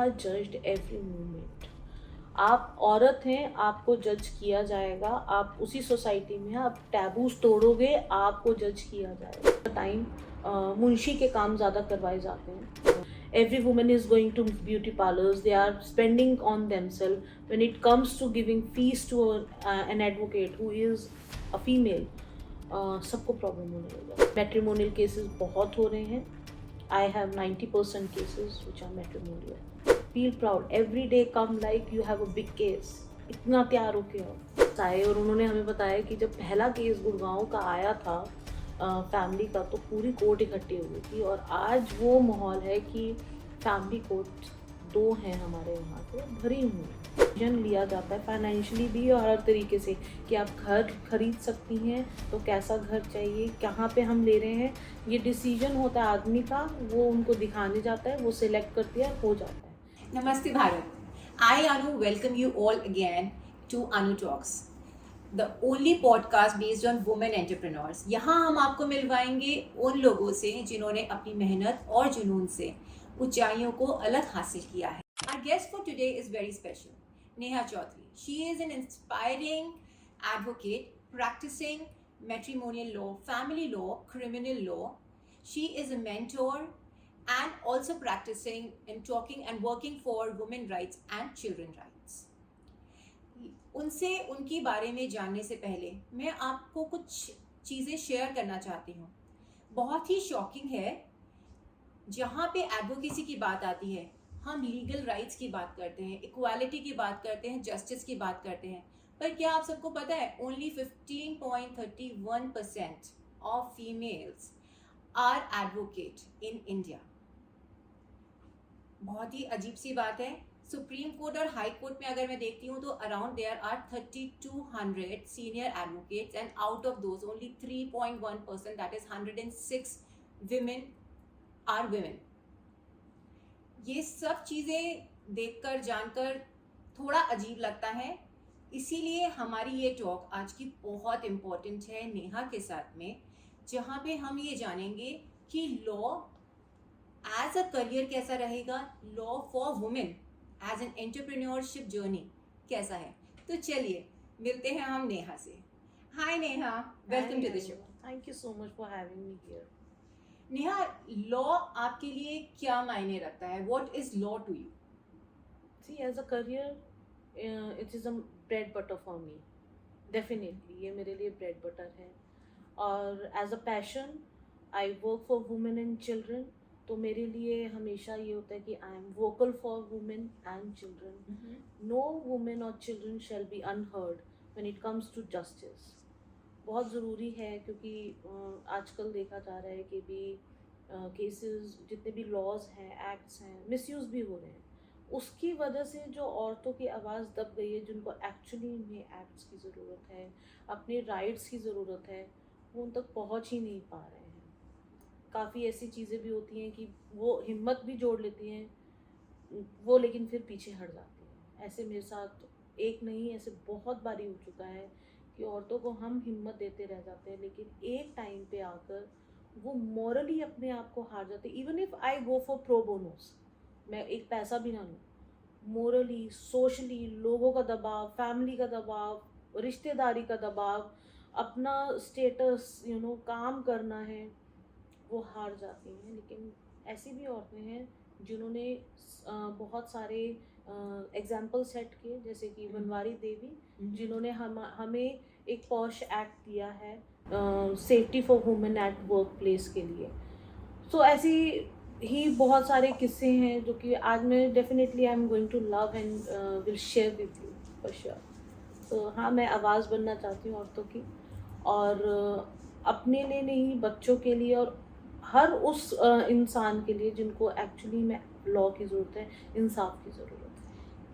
Are judged every moment. आप औरत हैं, आपको जज किया जाएगा, आप उसी सोसाइटी में हैं, आप टैबूज तोड़ोगे, आपको जज किया जाएगा। टाइम मुंशी के काम ज़्यादा करवाए जाते हैं। Every woman is going to beauty parlors, they are spending on themselves. When it comes to giving fees to an advocate who is a female, सबको प्रॉब्लम होने लगा। मैट्रिमोनियल केसेस बहुत हो रहे हैं। I have 90% cases which are matrimonial. Feel proud. Every day come like you have a big case. इतना तैयार होके आओ आए। और उन्होंने हमें बताया कि जब पहला केस गुड़गांव का आया था फैमिली का, तो पूरी कोर्ट इकट्ठी हुई थी। और आज वो माहौल है कि फैमिली कोर्ट 2 हैं हमारे यहाँ पे भरी हुई। डिसीजन लिया जाता है फाइनेंशियली भी और हर तरीके से कि आप घर खरीद सकती हैं, तो कैसा घर चाहिए, कहाँ पे हम ले रहे हैं, ये डिसीजन होता है आदमी का। वो उनको दिखाने जाता है, वो सिलेक्ट करती है, हो जाता है। नमस्ते Bharat. I Anu welcome you all again to Anu Talks, the only podcast based on women entrepreneurs. यहाँ हम आपको मिलवाएंगे उन लोगों से जिन्होंने अपनी मेहनत और जुनून से ऊंचाइयों को अलग हासिल किया है। Our guest for today is very special, Neha Chaudhary. She is an inspiring advocate practicing matrimonial law, family law, criminal law. She is a mentor and also practicing and talking and working for women rights and children rights. उनसे उनकी बारे में जानने से पहले मैं आपको कुछ चीज़ें शेयर करना चाहती हूँ। बहुत ही शॉकिंग है, जहाँ पे एडवोकेसी की बात आती है हम लीगल राइट्स की बात करते हैं, इक्वालिटी की बात करते हैं, जस्टिस की बात करते हैं, पर क्या आप सबको पता है only 15.31% of females are advocate in India. बहुत ही अजीब सी बात है। सुप्रीम कोर्ट और हाई कोर्ट में अगर मैं देखती हूँ तो around there are 3200 senior advocates and out of those only 3.1%, that is 106 women are women. ये सब चीज़ें देखकर जानकर थोड़ा अजीब लगता है, इसीलिए हमारी ये टॉक आज की बहुत इम्पोर्टेंट है नेहा के साथ में, जहाँ पे हम ये जानेंगे कि लॉ एज अ करियर कैसा रहेगा, law for women as an entrepreneurship journey कैसा है। तो चलिए मिलते हैं हम नेहा से। Hi Neha, welcome to the show. Thank you so much for having me here. Neha, law आपके लिए क्या मायने रखता है? What is law to you? See as a career it is a bread butter for me. Definitely ये मेरे लिए bread butter है। और as a passion I work for women and children. तो मेरे लिए हमेशा ये होता है कि I am vocal for women and children. No women और children shall be unheard when it comes to justice. बहुत ज़रूरी है, क्योंकि आजकल देखा जा रहा है कि भी केसेस, जितने भी लॉज हैं, एक्ट्स हैं, मिसयूज़ भी हो रहे हैं। उसकी वजह से जो औरतों की आवाज़ दब गई है, जिनको एक्चुअली इन्हें एक्ट्स की ज़रूरत है, अपने राइट्स की ज़रूरत है, वो उन तक पहुंच ही नहीं पा रहे हैं। काफ़ी ऐसी चीज़ें भी होती हैं कि वो हिम्मत भी जोड़ लेती हैं वो, लेकिन फिर पीछे हट जाती हैं। ऐसे मेरे साथ एक नहीं, ऐसे बहुत बारी हो चुका है कि औरतों को हम हिम्मत देते रह जाते हैं, लेकिन एक टाइम पे आकर वो मॉरली अपने आप को हार जाते हैं। Even if I go for pro bonos, मैं एक पैसा भी ना लूँ, मोरली, सोशली लोगों का दबाव, फैमिली का दबाव, रिश्तेदारी का दबाव, अपना स्टेटस काम करना है, वो हार जाती हैं। लेकिन ऐसी भी औरतें हैं जिन्होंने बहुत सारे एग्जाम्पल सेट किए, जैसे कि बनवारी देवी, जिन्होंने हमें एक पॉश एक्ट दिया है safety for women at work place के लिए। सो ऐसी ही बहुत सारे किस्से हैं जो कि आज मैं definitely I am going to love and will share with you for sure. तो हाँ, मैं आवाज़ बनना चाहती हूँ औरतों की, और अपने लिए नहीं, बच्चों के लिए, और हर उस इंसान के लिए जिनको एक्चुअली में लॉ की ज़रूरत है, इंसाफ की ज़रूरत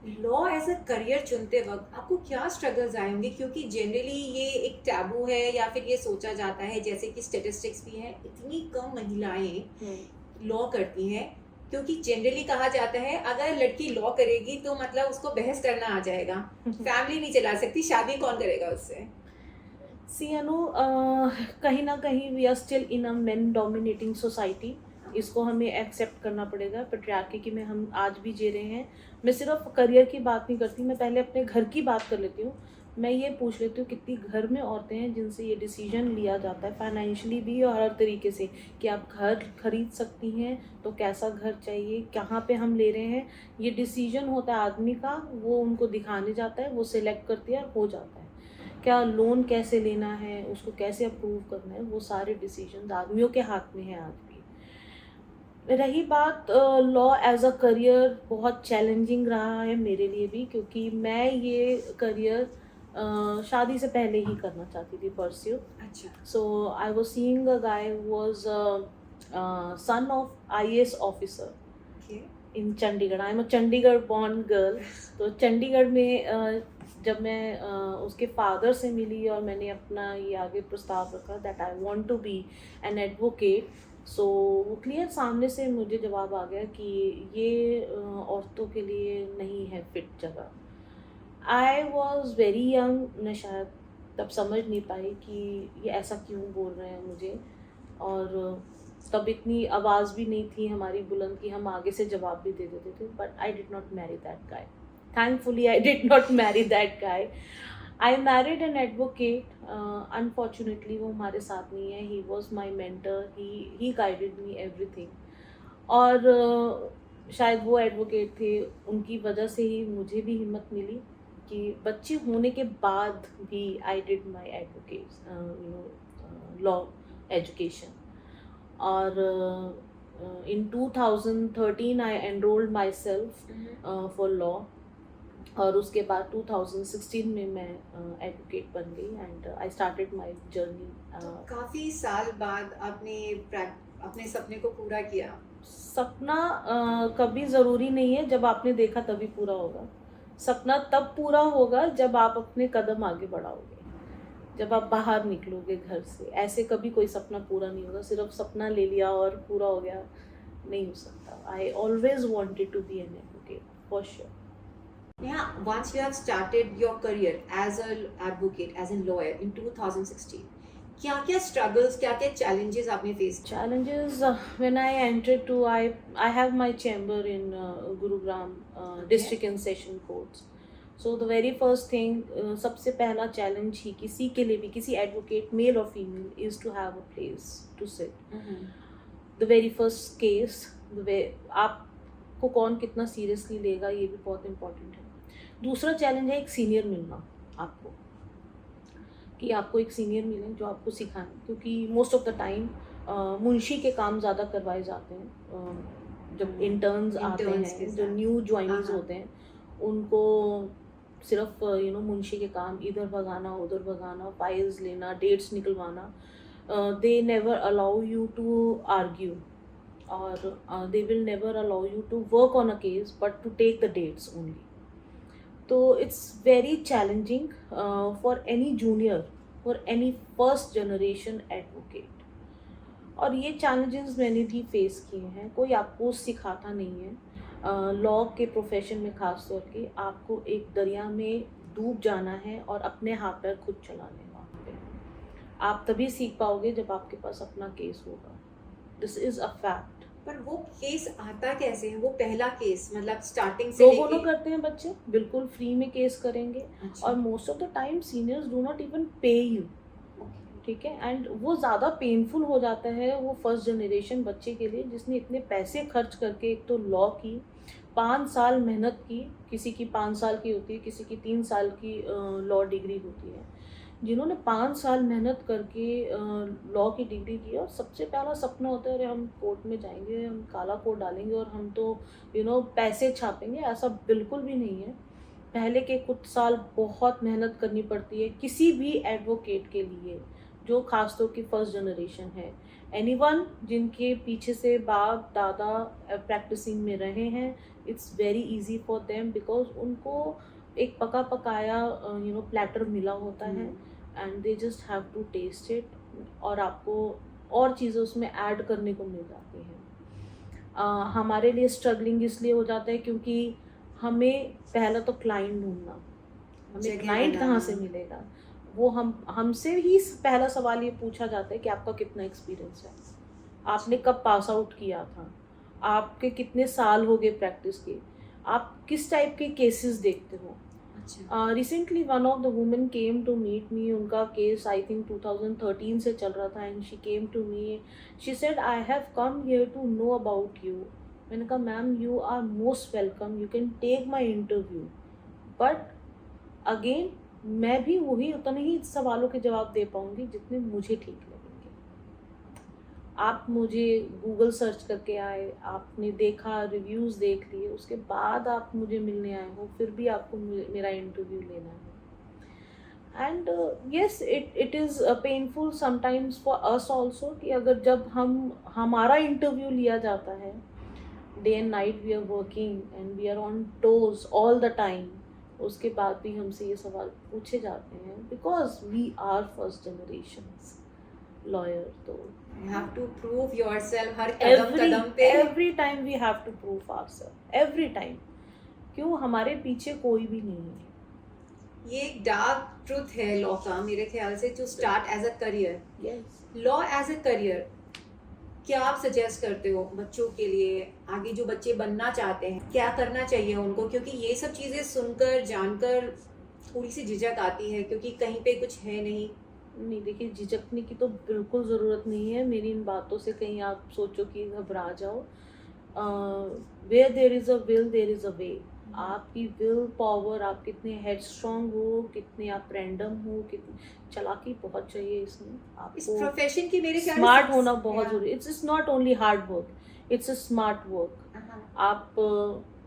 है। लॉ एज अ करियर चुनते वक्त आपको क्या स्ट्रगल्स आए होंगे? क्योंकि जनरली ये एक टैबू है, या फिर ये सोचा जाता है, जैसे कि स्टेटिस्टिक्स भी हैं, इतनी कम महिलाएं लॉ करती हैं, क्योंकि जनरली कहा जाता है अगर लड़की लॉ करेगी तो मतलब उसको बहस करना आ जाएगा, फैमिली नहीं चला सकती, शादी कौन करेगा उससे। सी अनु, कहीं ना कहीं we are still in a man dominating society. इसको हमें एक्सेप्ट करना पड़ेगा। पैट्रियार्की में हम आज भी जी रहे हैं। मैं सिर्फ करियर की बात नहीं करती, मैं पहले अपने घर की बात कर लेती हूँ। मैं ये पूछ लेती हूँ कितनी घर में औरतें हैं जिनसे ये डिसीजन लिया जाता है फाइनेंशियली भी और हर तरीके से कि आप घर खरीद सकती हैं, तो कैसा घर चाहिए, कहाँ पे हम ले रहे हैं, ये डिसीजन होता है आदमी का। वो उनको दिखाने जाता है, वो सिलेक्ट करती है और हो जाता है। क्या लोन कैसे लेना है, उसको कैसे अप्रूव करना है, वो सारे डिसीजन आदमियों के हाथ में है आज भी। रही बात लॉ एज अ करियर, बहुत चैलेंजिंग रहा है मेरे लिए भी, क्योंकि मैं ये करियर शादी से पहले ही करना चाहती थी परस्यू। अच्छा। So I was seeing a guy who was son of IAS officer okay. In Chandigarh. I am a Chandigarh born girl. तो चंडीगढ़ में जब मैं उसके फादर से मिली और मैंने अपना ये आगे प्रस्ताव रखा that I want to be an advocate, so वो क्लियर सामने से मुझे जवाब आ गया कि ये औरतों के लिए नहीं है फिट जगह। आई वॉज वेरी यंग, मैं शायद तब समझ नहीं पाई कि ये ऐसा क्यों बोल रहे हैं मुझे, और तब इतनी आवाज़ भी नहीं थी हमारी बुलंद कि हम आगे से जवाब भी दे देते थे। But I did not marry that guy, thankfully I did not marry that guy. I married an advocate. Unfortunately वो हमारे साथ नहीं है। He was my mentor, he guided me everything. और शायद वो एडवोकेट थे, उनकी वजह से ही मुझे भी हिम्मत मिली कि बच्चे होने के बाद भी I did my advocate law education. और इन 2013 I enrolled my self for law, और उसके बाद 2016 में मैं एडवोकेट बन गई and I started my journey. काफी साल बाद आपने अपने सपने को पूरा किया। सपना कभी ज़रूरी नहीं है जब आपने देखा तभी पूरा होगा। सपना तब पूरा होगा जब आप अपने कदम आगे बढ़ाओगे, जब आप बाहर निकलोगे घर से। ऐसे कभी कोई सपना पूरा नहीं होगा। सिर्फ सपना ले लिया और पूरा हो गया, नहीं हो सकता। I always wanted to be an advocate for sure. Yeah, once you have started your career as an advocate, as a lawyer in 2016, क्या-क्या struggles, क्या-क्या challenges आपने face किए? Challenges, when I entered to, I have my chamber in Gurugram district and session courts. So the very first thing, सबसे पहला challenge ही किसी के लिए भी, किसी advocate male or female, is to have a place to sit. The very first case, आपको कौन कितना सीरियसली लेगा, ये भी बहुत इम्पोर्टेंट है। दूसरा चैलेंज है एक सीनियर मिलना आपको, कि आपको एक सीनियर मिले जो आपको सिखाएं, क्योंकि most of the time Munshi के काम ज़्यादा करवाए जाते हैं। जब इंटर्न्स आते हैं, जो न्यू ज्वाइनीज होते हैं, उनको सिर्फ मुंशी के काम इधर भगाना उधर भगाना, फाइल्स लेना, डेट्स निकलवाना। They never allow you to argue, और they will never allow you to work on a case but to take the dates only. तो it's very challenging for any junior, for any first generation advocate. और ये challenges मैंने भी face किए हैं। कोई आपको सिखाता नहीं है। लॉ के प्रोफेशन में ख़ास तौर के आपको एक दरिया में डूब जाना है और अपने हाथ पैर खुद चलाने हैं। वहाँ पे आप तभी सीख पाओगे जब आपके पास अपना केस होगा। This is a fact. पर वो केस आता कैसे है? वो पहला केस मतलब स्टार्टिंग से लोगों करते हैं बच्चे, बिल्कुल फ्री में केस करेंगे। अच्छा। और most of the time seniors do not even पे यू, ठीक है। एंड वो ज़्यादा पेनफुल हो जाता है वो फर्स्ट जनरेशन बच्चे के लिए, जिसने इतने पैसे खर्च करके एक तो लॉ की 5 साल मेहनत की। किसी की 5 साल की होती है, किसी की 3 साल की लॉ डिग्री होती है। जिन्होंने 5 साल मेहनत करके लॉ की डिग्री की, और सबसे पहला सपना होता है अरे हम कोर्ट में जाएंगे, हम काला कोट डालेंगे और हम तो पैसे छापेंगे। ऐसा बिल्कुल भी नहीं है। पहले के कुछ साल बहुत मेहनत करनी पड़ती है किसी भी एडवोकेट के लिए जो खासतौर की फर्स्ट जनरेशन है। एनीवन जिनके पीछे से बाप दादा प्रैक्टिसिंग में रहे हैं, it's very easy for them, because उनको एक पका पकाया प्लेटर मिला होता है and they just have to taste it, और आपको और चीज़ें उसमें ऐड करने को मिल जाती हैं। हमारे लिए स्ट्रगलिंग इसलिए हो जाता है क्योंकि हमें पहला तो क्लाइंट ढूंढना, हमें क्लाइंट कहाँ से मिलेगा। वो हमसे ही पहला सवाल ये पूछा जाता है कि आपका कितना एक्सपीरियंस है। आपने कब पास आउट किया था, आपके कितने साल हो गए प्रैक्टिस के, आप किस टाइप के केसेस देखते हो. अच्छा. Recently one of the women came to meet me. उनका केस आई थिंक 2013 से चल रहा था and she came to me. She said I have come here to know about you. मैंने कहा ma'am you are most welcome, you can take my interview, but again मैं भी वही उतने ही सवालों के जवाब दे पाऊंगी जितने मुझे ठीक लगेंगे. आप मुझे गूगल सर्च करके आए, आपने देखा, रिव्यूज़ देख लिए, उसके बाद आप मुझे मिलने आए हो, फिर भी आपको मेरा इंटरव्यू लेना है. And yes, it is painful sometimes for us also कि अगर जब हमारा इंटरव्यू लिया जाता है, day and night we are working and we are on toes all the time, उसके बाद भी हमसे ये सवाल पूछे जाते हैं because we are first generation lawyer. तो You have to prove yourself हर कदम कदम पे. every time we have to prove ourselves, every time. क्यों, हमारे पीछे कोई भी नहीं है. ये एक डार्क ट्रूथ है लॉ का मेरे ख्याल से, to start as a career. Yes. Law as a career क्या आप सजेस्ट करते हो बच्चों के लिए, आगे जो बच्चे बनना चाहते हैं क्या करना चाहिए उनको? क्योंकि ये सब चीज़ें सुनकर जानकर थोड़ी सी झिझक आती है क्योंकि कहीं पे कुछ है नहीं. नहीं, देखिए झिझकने की तो बिल्कुल ज़रूरत नहीं है. मेरी इन बातों से कहीं आप सोचो कि घबरा जाओ. Where there is a will there is a way. आपकी विल पावर, आप कितने हेडस्ट्रॉन्ग हो, कितने आप रैंडम हो, कितनी चालाकी बहुत चाहिए इसमें. इस आपको प्रोफेशन की मेरे ख्याल से स्मार्ट होना बहुत Yeah. ज़रूरी. It's not only hard work, it's a smart work. हाँ. आप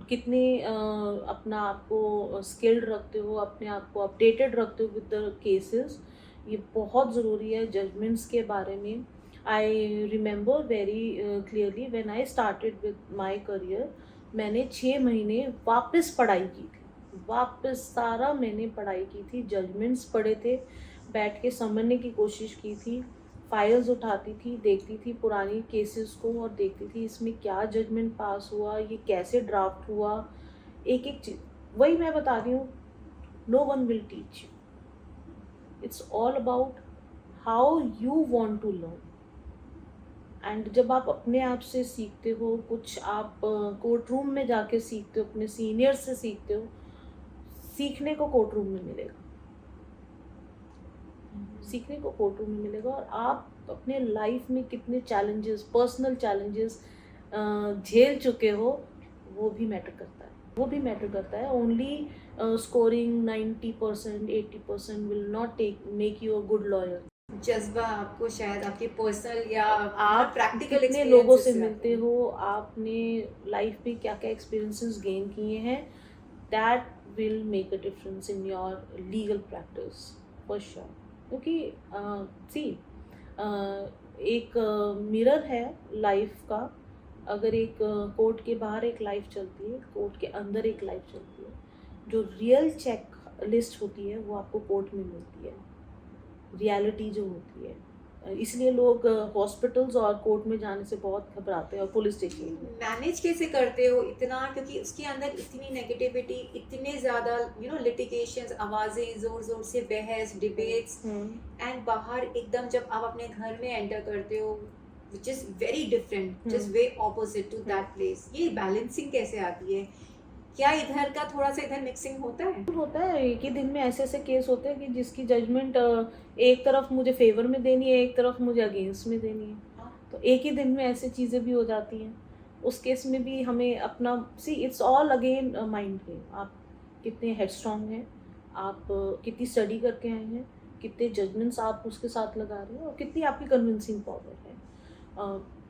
कितने अपना आपको स्किल्ड रखते हो, अपने आप को अपडेटेड रखते हो विद द केसेस, ये बहुत ज़रूरी है. जजमेंट्स के बारे में I remember very clearly when I started with my career, मैंने 6 महीने वापस पढ़ाई की थी. वापस सारा मैंने पढ़ाई की थी, जजमेंट्स पढ़े थे, बैठ के समझने की कोशिश की थी, फाइल्स उठाती थी, देखती थी पुरानी केसेस को और देखती थी इसमें क्या जजमेंट पास हुआ, ये कैसे ड्राफ्ट हुआ, एक एक चीज़. वही मैं बता रही हूँ, no one will teach you. It's all about how you want to learn. And जब आप अपने आप से सीखते हो, कुछ आप कोर्ट रूम में जाके सीखते हो, अपने सीनियर से सीखते हो, सीखने को कोर्ट रूम में मिलेगा, सीखने को कोर्ट रूम में मिलेगा. और आप अपने लाइफ में कितने चैलेंजेस, पर्सनल चैलेंजेस झेल चुके हो, वो भी मैटर करता है. वो भी मैटर करता है. Only scoring 90%, 80% will not make you a good lawyer. जज्बा आपको शायद आपके पर्सनल या आप प्रैक्टिकल कितने लोगों से मिलते हो, आपने लाइफ में क्या क्या एक्सपीरियंसेस गेन किए हैं, that will make a difference in your legal practice for sure. क्योंकि सी एक मिरर है लाइफ का. अगर एक कोर्ट के बाहर एक लाइफ चलती है, कोर्ट के अंदर एक लाइफ चलती है. जो रियल चेक लिस्ट होती है वो आपको कोर्ट में मिलती है, रियलिटी जो होती है. इसलिए लोग हॉस्पिटल्स और कोर्ट में जाने से बहुत घबराते हैं, और पुलिस स्टेशन में. मैनेज कैसे करते हो इतना, क्योंकि उसके अंदर इतनी नेगेटिविटी, इतने ज़्यादा लिटिगेशंस, आवाज़ें, ज़ोर ज़ोर से बहस, डिबेट्स, एंड बाहर एकदम जब आप अपने घर में एंटर करते हो which is very different, just way opposite to that place. ये बैलेंसिंग कैसे आती है? क्या इधर का थोड़ा सा इधर मिक्सिंग होता है? होता है. एक ही दिन में ऐसे ऐसे केस होते हैं कि जिसकी जजमेंट एक तरफ मुझे फेवर में देनी है, एक तरफ मुझे अगेंस्ट में देनी है. तो एक ही दिन में ऐसी चीज़ें भी हो जाती हैं. उस केस में भी हमें अपना it's all again mind game. आप कितने हेडस्ट्रॉन्ग हैं, आप कितनी स्टडी करके आए हैं, कितने जजमेंट्स आप उसके साथ लगा रहे हैं, और कितनी आपकी कन्विंसिंग पावर है.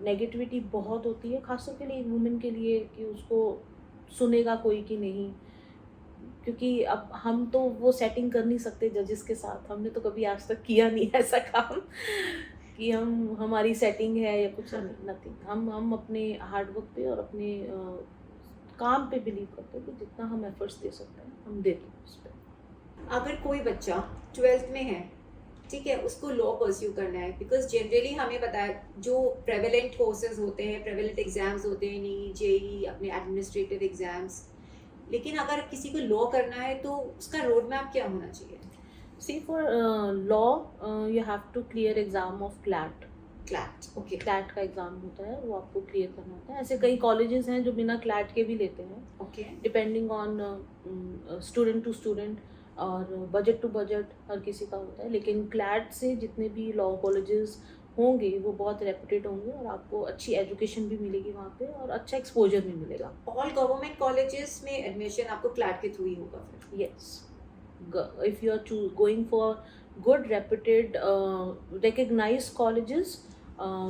नेगेटिविटी बहुत होती है, खासतौर के लिए एक वुमेन के लिए, कि उसको सुनेगा कोई कि नहीं. क्योंकि अब हम तो वो सेटिंग कर नहीं सकते जजेस के साथ. हमने तो कभी आज तक किया नहीं ऐसा काम कि हमारी सेटिंग है या कुछ नथिंग. हम अपने हार्डवर्क पे और अपने काम पे बिलीव करते हैं कि जितना हम एफर्ट्स दे सकते हैं हम देते हैं उस पर. अगर कोई बच्चा 12th में है, ठीक है, उसको लॉ परस्यू करना है, बिकॉज जनरली हमें पता है जो प्रेवलेंट कोर्सेज होते हैं, प्रेवलेंट एग्जाम्स होते हैं, नीट, जेई, अपने एडमिनिस्ट्रेटिव एग्जाम्स, लेकिन अगर किसी को लॉ करना है तो उसका रोड मैप क्या होना चाहिए? See, for law, you have to clear exam of CLAT. CLAT, okay, CLAT का एग्ज़ाम होता है, वो आपको क्लियर करना होता है। ऐसे कई कॉलेजेस हैं जो बिना क्लैट के भी लेते हैं, okay, depending on student to student और बजट टू बजट हर किसी का होता है। लेकिन क्लैट से जितने भी लॉ कॉलेजेस होंगे वो बहुत रेपुटेड होंगे और आपको अच्छी एजुकेशन भी मिलेगी वहाँ पे और अच्छा एक्सपोजर भी मिलेगा। ऑल गवर्नमेंट कॉलेजेस में एडमिशन आपको क्लैट के थ्रू ही होगा फिर? Yes. If you are going for good, reputed, recognized colleges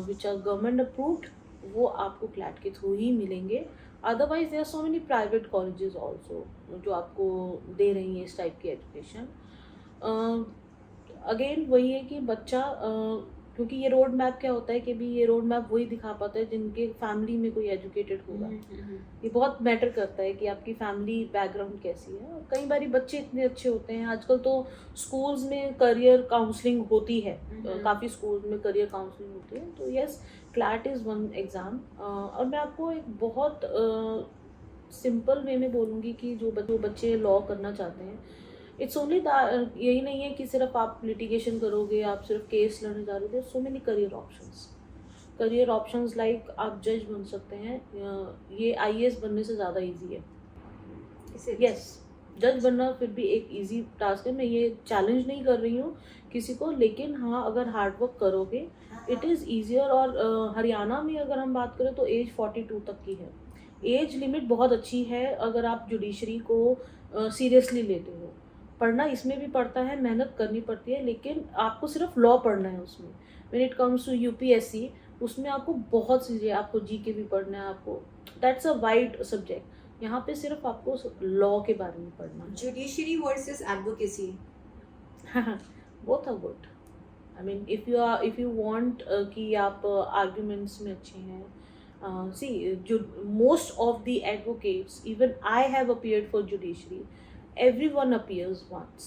which are government approved, वो आपको क्लैट के थ्रू ही मिलेंगे। Otherwise there are so many private colleges also जो आपको दे रही हैं इस टाइप की एजुकेशन। अगेन वही है कि बच्चा क्योंकि ये रोड मैप क्या होता है कि भी ये रोड मैप वही दिखा पाता है जिनके फैमिली में कोई एजुकेटेड होगा। ये बहुत मैटर करता है कि आपकी फैमिली बैकग्राउंड कैसी है। और कई बार बच्चे इतने अच्छे होते हैं, आजकल तो स्कूल्स में करियर काउंसलिंग होती है, काफ़ी स्कूल्स में करियर काउंसलिंग होती है। तो yes, CLAT is one exam. और मैं आपको एक बहुत सिंपल वे में बोलूँगी कि जो बच्चे लॉ करना चाहते हैं, इट्स ओनली यही नहीं है कि सिर्फ आप लिटिगेशन करोगे, आप सिर्फ केस लड़ने जा रहे हो। So many career options like आप जज बन सकते हैं। ये आईएएस बनने से ज़्यादा इजी है। यस, जज बनना फिर भी एक इजी टास्क है। मैं ये चैलेंज नहीं कर रही हूँ किसी को, लेकिन हाँ अगर हार्ड वर्क करोगे इट इज़ ईजियर। और हरियाणा में अगर हम बात करें तो एज 42 तक की है। एज लिमिट बहुत अच्छी है अगर आप जुडिशरी को सीरियसली लेते हो। पढ़ना इसमें भी पड़ता है, मेहनत करनी पड़ती है, लेकिन आपको सिर्फ लॉ पढ़ना है उसमें। When it comes to UPSC उसमें आपको बहुत चीज़ें, आपको जीके भी पढ़ना है, आपको दैट्स अ वाइड सब्जेक्ट। यहाँ पे सिर्फ आपको लॉ के बारे में पढ़ना है। Judiciary versus advocacy, both are good. I mean if you want कि आप आर्ग्यूमेंट्स में अच्छे हैं, सी जो most of the advocates, even I have appeared for judiciary, everyone appears once।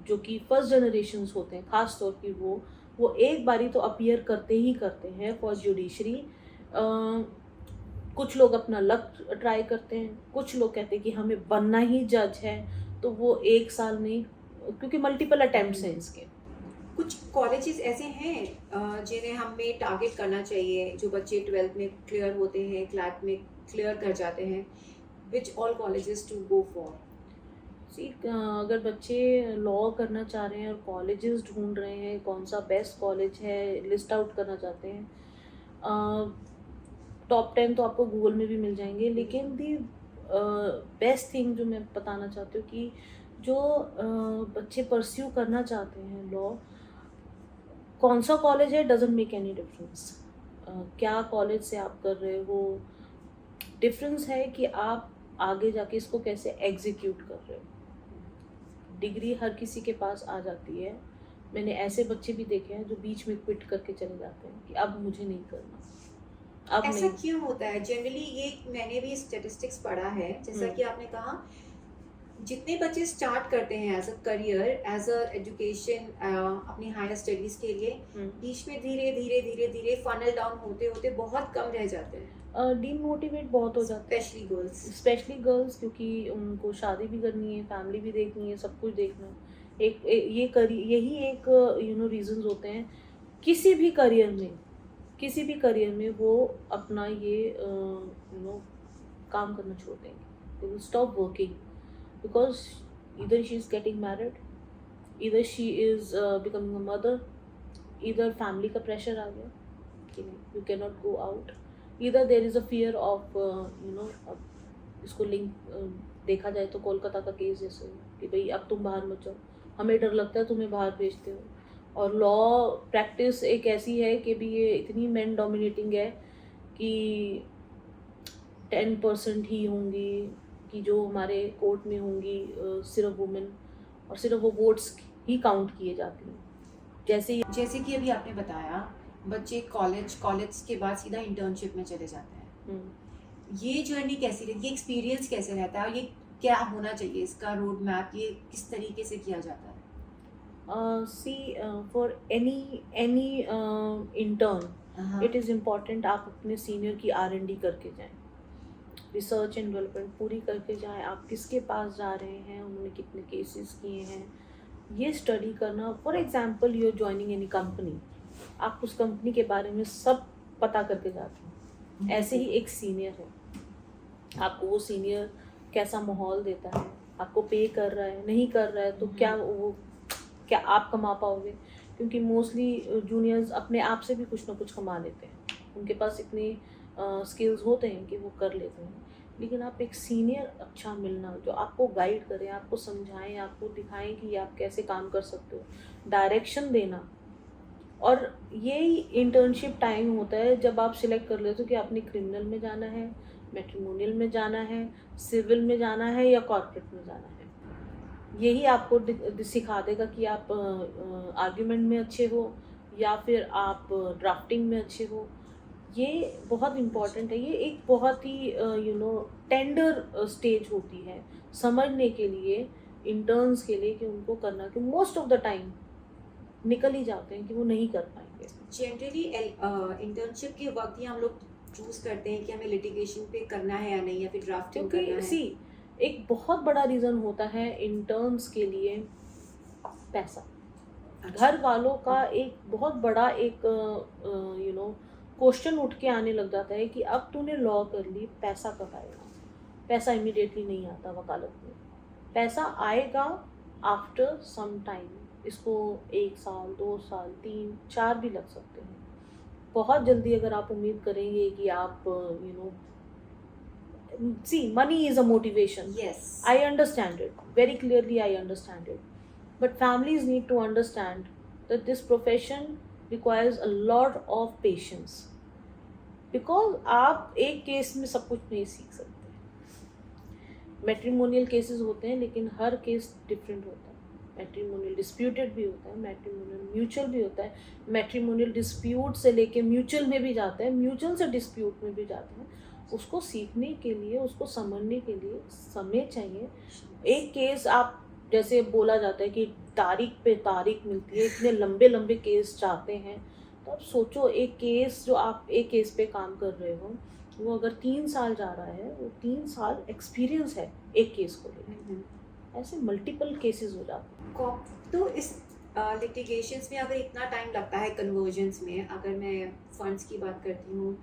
जो कि फर्स्ट जनरेशन्स होते हैं ख़ास तौर पे वो एक बारी तो अपीयर करते ही करते हैं फॉर जुडिशरी। कुछ लोग अपना लक ट्राई करते हैं, कुछ लोग कहते हैं कि हमें बनना ही जज है, तो वो एक साल में, क्योंकि मल्टीपल अटेम्प्ट्स हैं इसके। कुछ कॉलेजेस ऐसे हैं जिन्हें हमें टारगेट करना चाहिए, जो बच्चे 12th में क्लियर होते हैं, क्लैट में क्लियर कर जाते हैं, which all colleges to go for? सी अगर बच्चे लॉ करना चाह रहे हैं और कॉलेजेस ढूंढ रहे हैं कौन सा बेस्ट कॉलेज है, लिस्ट आउट करना चाहते हैं, टॉप 10 तो आपको गूगल में भी मिल जाएंगे। लेकिन दी बेस्ट थिंग जो मैं बताना चाहती हूँ कि जो बच्चे परस्यू करना चाहते हैं लॉ, कौन सा कॉलेज है डजंट मेक एनी डिफरेंस। क्या कॉलेज से आप कर रहे हो, डिफरेंस है कि आप आगे जाके इसको कैसे एग्जीक्यूट कर रहे हो। डिग्री हर किसी के पास आ जाती है। मैंने ऐसे बच्चे भी देखे हैं जो बीच में क्विट करके चले जाते हैं कि अब मुझे नहीं करना, अब ऐसा नहीं। क्यों होता है जनरली? ये मैंने भी स्टैटिस्टिक्स पढ़ा है, जैसा कि आपने कहा, जितने बच्चे स्टार्ट करते हैं as a career, as a education, अपनी हायर स्टडीज के लिए, बीच में धीरे धीरे धीरे धीरे फनल डाउन होते होते बहुत कम रह जाते हैं। डीमोटिवेट बहुत हो जाते हैं, स्पेशली गर्ल्स, क्योंकि उनको शादी भी करनी है, फैमिली भी देखनी है, सब कुछ देखना है। यही एक रीजंस होते हैं किसी भी करियर में वो अपना ये काम करना छोड़ देंगे। They will stop working because इधर शी इज़ गेटिंग मैरिड, इधर she is becoming a mother, इधर फैमिली का प्रेशर आ गया कि नहीं you can not go out, इधर there is a fear of इसको लिंक देखा जाए तो कोलकाता का केस जैसे कि भाई अब तुम बाहर मत जाओ, हमें डर लगता है तुम्हें बाहर भेजते हो। और लॉ प्रैक्टिस एक ऐसी है कि भी ये इतनी मैन डोमिनेटिंग है कि 10% ही होंगी कि जो हमारे कोर्ट में होंगी, सिर्फ वुमेन, और सिर्फ वो वोट्स ही काउंट किए जाती हैं। जैसे कि अभी आपने बताया बच्चे कॉलेज के बाद सीधा इंटर्नशिप में चले जाते हैं, ये जर्नी कैसी रहती है, एक्सपीरियंस कैसे रहता है, और ये क्या होना चाहिए, इसका रोड मैप ये किस तरीके से किया जाता है? For any intern it is important आप अपने सीनियर की R&D करके जाएं, रिसर्च एंड डेवलपमेंट पूरी करके जाएं। आप किसके पास जा रहे हैं, उन्होंने कितने केसेस किए हैं, ये स्टडी करना। For example you are joining any company, आप उस कंपनी के बारे में सब पता करके जाते हैं। ऐसे ही एक सीनियर है, आपको वो सीनियर कैसा माहौल देता है, आपको पे कर रहा है नहीं कर रहा है तो क्या आप कमा पाओगे, क्योंकि मोस्टली जूनियर्स अपने आप से भी कुछ ना कुछ कमा लेते हैं, उनके पास इतने स्किल्स होते हैं कि वो कर लेते हैं। लेकिन आप एक सीनियर अच्छा मिलना जो आपको गाइड करें, आपको समझाएं, आपको दिखाएं कि आप कैसे काम कर सकते हो, डायरेक्शन देना। और यही इंटर्नशिप टाइम होता है जब आप सिलेक्ट कर लेते हो कि आपने क्रिमिनल में जाना है, मैट्रिमोनियल में जाना है, सिविल में जाना है या कॉर्पोरेट में जाना है। यही आपको सिखा देगा कि आप आर्ग्यूमेंट में अच्छे हो या फिर आप ड्राफ्टिंग में अच्छे हो। ये बहुत इम्पॉर्टेंट है, ये एक बहुत ही टेंडर स्टेज होती है समझने के लिए, इंटर्न्स के लिए, कि उनको करना, कि मोस्ट ऑफ द टाइम निकल ही जाते हैं कि वो नहीं कर पाएंगे। जनरली इंटर्नशिप के वक्त ही हम लोग चूज करते हैं कि हमें लिटिगेशन पे करना है या नहीं, या फिर ड्राफ्टिंग करना क्योंकि है। सी एक बहुत बड़ा रीज़न होता है इंटर्न्स के लिए पैसा। घर वालों का एक बहुत बड़ा एक क्वेश्चन उठ के आने लग जाता है कि अब तूने लॉ कर ली, पैसा कब आएगा। पैसा इमीडिएटली नहीं आता वकालत में, पैसा आएगा आफ्टर सम टाइम। इसको 1 साल 2 साल 3 4 भी लग सकते हैं। बहुत जल्दी अगर आप उम्मीद करेंगे कि आप see, money is a motivation. Yes. I understand it. Very clearly I understand it. But families need to understand that this profession requires a lot of patience. Because आप एक केस में सब कुछ नहीं सीख सकते। मैट्रिमोनियल केसेस होते हैं लेकिन हर केस डिफरेंट होता है। मैट्रिमोनियल डिस्प्यूटेड भी होता है, मैट्रिमोनियल म्यूचुअल भी होता है, मैट्रिमोनियल डिस्प्यूट से लेके म्यूचुअल में भी जाते हैं, म्यूचुअल से डिस्प्यूट में भी जाते हैं। उसको सीखने के लिए, उसको समझने के लिए समय चाहिए। एक केस आप जैसे बोला जाता है कि तारीख पे तारीख मिलती है, इतने लंबे लंबे केस चाहते हैं, तो आप सोचो एक केस जो आप एक केस पे काम कर रहे हो वो अगर 3 साल जा रहा है, वो 3 साल एक्सपीरियंस है एक केस को लेकर। ऐसे मल्टीपल केसेस हो जाते हैं। तो इस लिटिगेशंस में अगर इतना टाइम लगता है कन्वर्जन्स में, अगर मैं फंड्स की बात करती हूँ,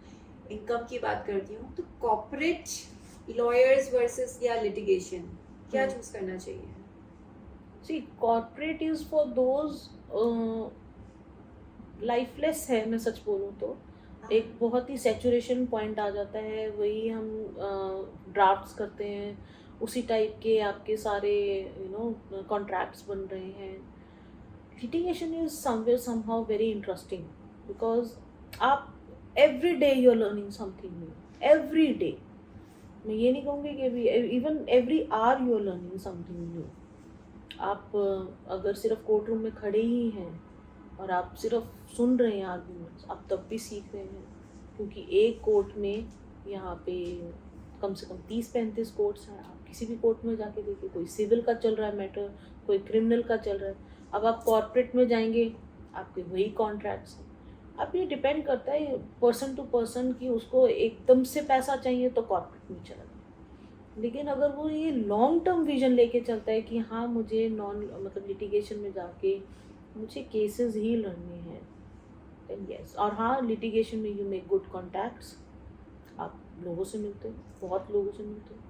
इनकम की बात करती हूँ, तो कॉर्पोरेट लॉयर्स वर्सेस या लिटिगेशन क्या चूज करना चाहिए? See corporate is for those lifeless है, मैं सच बोलूँ तो। एक बहुत ही सैचुरेशन पॉइंट आ जाता है, वही हम ड्राफ्ट्स करते हैं, उसी टाइप के आपके सारे कॉन्ट्रैक्ट्स बन रहे हैं। Litigation is somewhere somehow very interesting because आप every day you are learning something new, every day. मैं ये नहीं कहूँगी कि even every hour you are learning something new. आप अगर सिर्फ कोर्ट रूम में खड़े ही हैं और आप सिर्फ सुन रहे हैं आर्गूमेंट्स, आप तब भी सीख रहे हैं, क्योंकि एक कोर्ट में यहाँ पे कम से कम 30-35 कोर्ट्स हैं। आप किसी भी कोर्ट में जाके देखिए, कोई सिविल का चल रहा है मैटर, कोई क्रिमिनल का चल रहा है। अब आप कॉर्पोरेट में जाएंगे, आपके वही कॉन्ट्रैक्ट्स हैं। अब ये डिपेंड करता है पर्सन टू पर्सन कि उसको एकदम से पैसा चाहिए तो कॉर्पोरेट में चला जाए। लेकिन अगर वो ये लॉन्ग टर्म विजन लेके चलता है कि हाँ मुझे लिटिगेशन में जाके मुझे केसेस ही लड़ने हैं, देन यस। और हाँ, लिटिगेशन में यू मेक गुड कॉन्टैक्ट्स, आप लोगों से मिलते हो, बहुत लोगों से मिलते हो।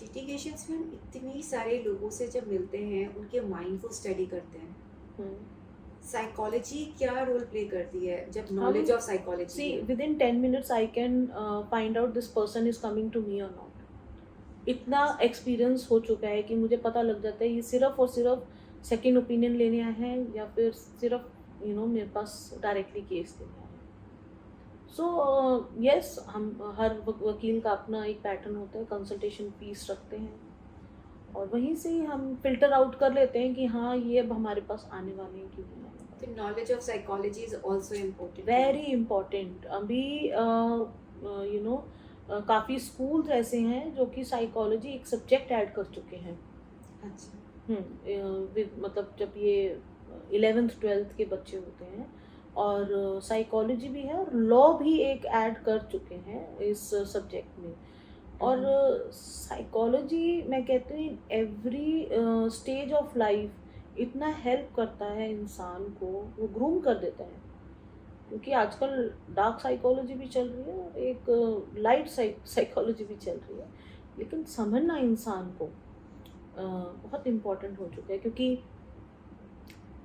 लिटिगेशंस में इतनी सारे लोगों से जब मिलते हैं, उनके माइंड को स्टडी करते हैं, साइकोलॉजी क्या रोल प्ले करती है जब knowledge of psychology? See within 10 minutes I can find out this person is coming to me और नॉट। इतना एक्सपीरियंस हो चुका है कि मुझे पता लग जाता है ये सिर्फ और सिर्फ सेकेंड ओपिनियन लेने आए हैं या फिर सिर्फ मेरे पास डायरेक्टली केस लेने आए हैं। सो यस, हम हर वकील का अपना एक पैटर्न होता है, कंसल्टेशन फीस रखते हैं और वहीं से ही हम फिल्टर आउट कर लेते हैं कि हाँ ये अब हमारे पास आने वाले हैं कि नहीं आने वाले। तो knowledge of psychology is also important, very important. अभी काफ़ी स्कूल्स ऐसे हैं जो कि साइकोलॉजी एक सब्जेक्ट ऐड कर चुके हैं। अच्छा। मतलब जब ये 11th 12th के बच्चे होते हैं, और साइकोलॉजी भी है और लॉ भी एक ऐड कर चुके हैं इस सब्जेक्ट में। और साइकोलॉजी मैं कहती हूँ एवरी स्टेज ऑफ लाइफ इतना हेल्प करता है इंसान को, वो ग्रूम कर देता है। क्योंकि आजकल डार्क साइकोलॉजी भी चल रही है, एक लाइट साइकोलॉजी भी चल रही है, लेकिन समझना इंसान को बहुत इम्पोर्टेंट हो चुका है। क्योंकि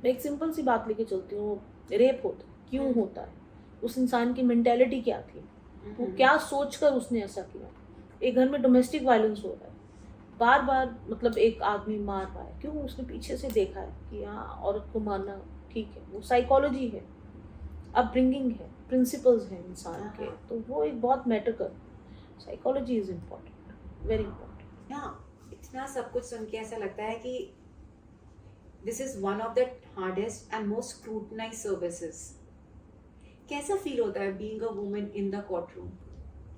मैं एक सिंपल सी बात लेके चलती हूँ, रेप होता क्यों होता है, उस इंसान की मेंटेलिटी क्या थी, वो क्या सोच कर उसने ऐसा किया। एक घर में डोमेस्टिक वायलेंस हो रहा है, बार बार मतलब एक आदमी मार रहा है, क्यों, उसने पीछे से देखा है कि हाँ औरत को मारना ठीक है, वो साइकोलॉजी है, अपब्रिंगिंग है, प्रिंसिपल्स हैं इंसान के, तो वो एक बहुत मैटर कर, psychology is important, very important. इतना सब कुछ सुन के ऐसा लगता है कि this is one of the hardest and most scrutinised services. कैसा फील होता है being a woman in the court room?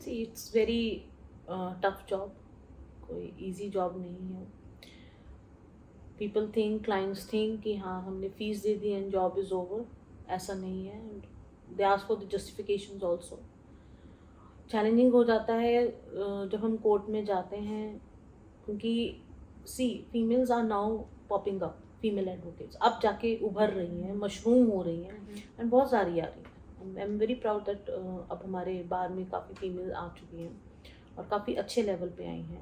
See it's very tough job, कोई इजी जॉब नहीं है। पीपल थिंक, क्लाइंट्स थिंक कि हाँ हमने fees they the and job is over, ऐसा नहीं है। And they ask for the justifications also. Challenging हो जाता है जब हम कोर्ट में जाते हैं, क्योंकि see females are now popping up, female advocates अब जाके उभर रही हैं, मशरूम हो रही हैं, एंड बहुत सारी आ रही हैं। I am very proud that अब हमारे बार में काफ़ी फीमेल आ चुकी हैं और काफ़ी अच्छे लेवल पे आई हैं।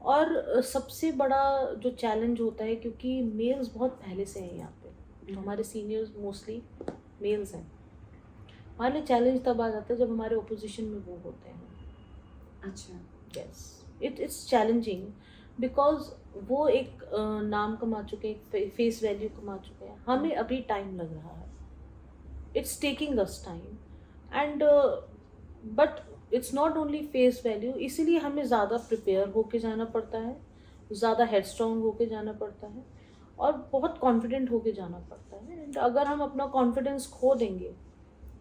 और सबसे बड़ा जो चैलेंज होता है, क्योंकि मेल्स बहुत पहले से हैं यहाँ पे, तो हमारे सीनियर्स मोस्टली मेल्स हैं, हमारे लिए चैलेंज तब आ जाता है जब हमारे ओपोजिशन में वो होते हैं। अच्छा, यस, इट्स चैलेंजिंग बिकॉज वो एक नाम कमा चुके हैं, एक फेस वैल्यू कमा चुके हैं, हमें अभी टाइम लग रहा है, it's taking us time and but it's not only face value, इसीलिए हमें ज़्यादा प्रिपेयर होके जाना पड़ता है, ज़्यादा हेडस्ट्रॉन्ग होके जाना पड़ता है और बहुत कॉन्फिडेंट होके जाना पड़ता है। एंड अगर हम अपना कॉन्फिडेंस खो देंगे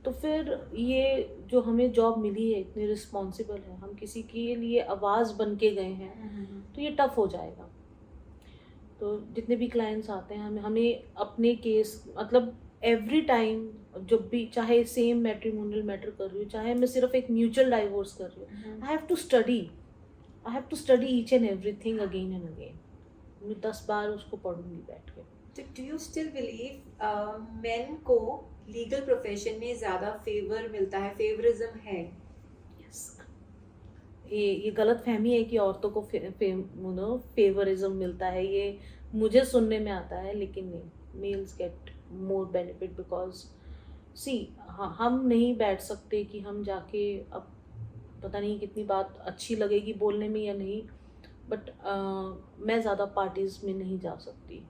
तो फिर ये जो हमें जॉब मिली है, इतनी रिस्पॉन्सिबल है, हम किसी के लिए आवाज़ बन के गए हैं, तो ये टफ हो जाएगा। तो जितने भी क्लाइंट्स आते हैं, हमें अपने केस मतलब एवरी टाइम, जब भी, चाहे सेम मैट्रिमोनियल मैटर कर रही हूँ, चाहे मैं सिर्फ एक म्यूचुअल डाइवोर्स कर रही हूँ, I have to study each and everything again and again. मैं 10 बार उसको पढ़ूंगी बैठ के। तो do you still believe men को लीगल प्रोफेशन में ज़्यादा फेवर मिलता है, फेवरिज्म है? यस, ये गलत फहमी है कि औरतों को फेवरिज्म मिलता है, ये मुझे सुनने में आता है, लेकिन नहीं, males get more benefit because see, हाँ हम नहीं बैठ सकते कि हम जाके, अब पता नहीं कितनी बात अच्छी लगेगी बोलने में या नहीं, बट मैं ज़्यादा पार्टीज़ में नहीं जा सकती,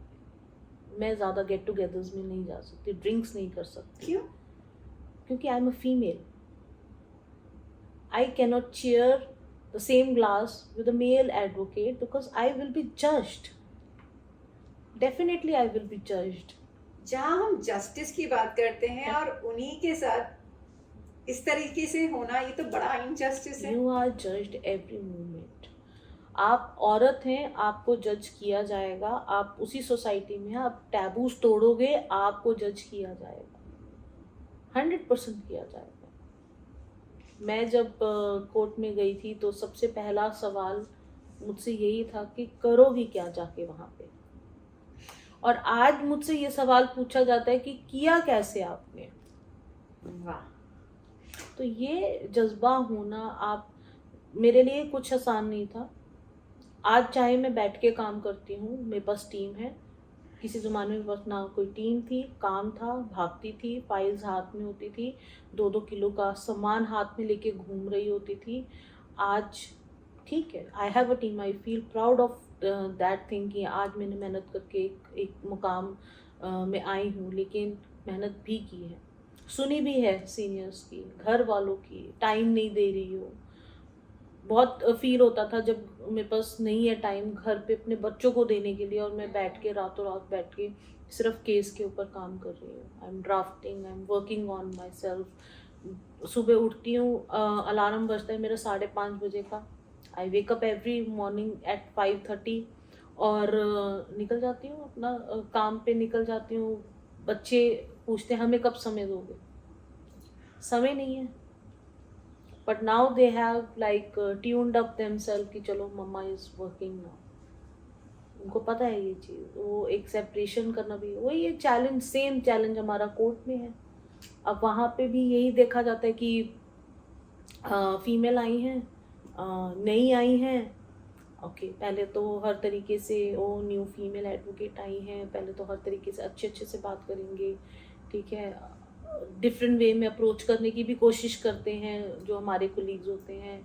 मैं ज़्यादा गेट टुगेदर्स में नहीं जा सकती, ड्रिंक्स नहीं कर सकती। क्यों? क्योंकि आई am a female, I cannot chair the same glass with a male advocate because I will be judged. Definitely I will be judged. जहाँ हम जस्टिस की बात करते हैं और उन्हीं के साथ इस तरीके से होना, ये तो बड़ा इनजस्टिस है। You are judged every moment. आप औरत हैं, आपको जज किया जाएगा, आप उसी सोसाइटी में हैं, आप टैबूज तोड़ोगे, आपको जज किया जाएगा, 100% किया जाएगा। मैं जब कोर्ट में गई थी तो सबसे पहला सवाल मुझसे यही था कि करोगी क्या जाके वहाँ पे, और आज मुझसे ये सवाल पूछा जाता है कि किया कैसे आपने। वाह। तो ये जज्बा होना, आप, मेरे लिए कुछ आसान नहीं था। आज चाहे मैं बैठ के काम करती हूँ, मेरे पास टीम है, किसी ज़माने में बस ना कोई टीम थी, काम था, भागती थी, फाइल्स हाथ में होती थी, 2-2 किलो का सामान हाथ में लेके घूम रही होती थी। आज ठीक है, I have a team, I feel proud of that thing कि आज मैंने मेहनत करके एक मुकाम में आई हूँ, लेकिन मेहनत भी की है, सुनी भी है सीनियर्स की, घर वालों की, टाइम नहीं दे रही हो। बहुत फील होता था जब मेरे पास नहीं है टाइम घर पे अपने बच्चों को देने के लिए, और मैं बैठ के रातों रात बैठ के सिर्फ केस के ऊपर काम कर रही हूँ। I am drafting, I am working on my self. सुबह उठती हूँ, अलार्म बजता है मेरा 5:30 बजे का, I wake up every morning at 5:30 और निकल जाती हूँ अपना काम पे निकल जाती हूँ। बच्चे पूछते हैं हमें कब समय दोगे, समय नहीं है, but now they have like tuned up themselves कि चलो मम्मा इज वर्किंग नाउ, उनको पता है ये चीज़, वो एक सेपरेशन करना भी वही ये चैलेंज, सेम चैलेंज हमारा कोर्ट में है। अब वहाँ पे भी यही देखा जाता है कि फीमेल आई हैं, नई आई हैं, ओके पहले तो हर तरीके से ओ न्यू फीमेल एडवोकेट आई हैं, पहले तो हर तरीके से अच्छे अच्छे से बात करेंगे, ठीक है, डिफरेंट वे में अप्रोच करने की भी कोशिश करते हैं जो हमारे कोलीग्स होते हैं।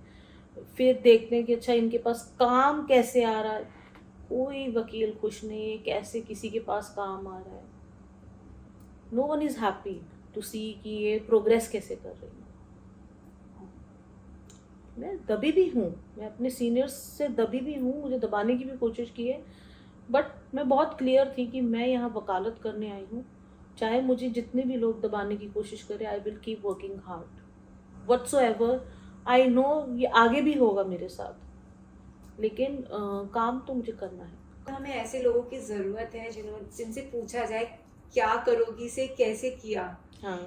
फिर देखते हैं कि अच्छा इनके पास काम कैसे आ रहा है, कोई वकील खुश नहीं है कैसे किसी के पास काम आ रहा है। No one is happy to see कि ये प्रोग्रेस कैसे कर रही है। मैं दबी भी हूँ, मैं अपने सीनियर्स से दबी भी हूँ, मुझे दबाने की भी कोशिश की है, बट मैं बहुत क्लियर थी कि मैं यहाँ वकालत करने आई हूँ, चाहे मुझे जितने भी लोग दबाने की कोशिश करें, I will keep working hard whatsoever. I know ये आगे भी होगा मेरे साथ, लेकिन काम तो मुझे करना है। हमें ऐसे लोगों की ज़रूरत है जिनसे पूछा जाए क्या करोगी से कैसे किया। हाँ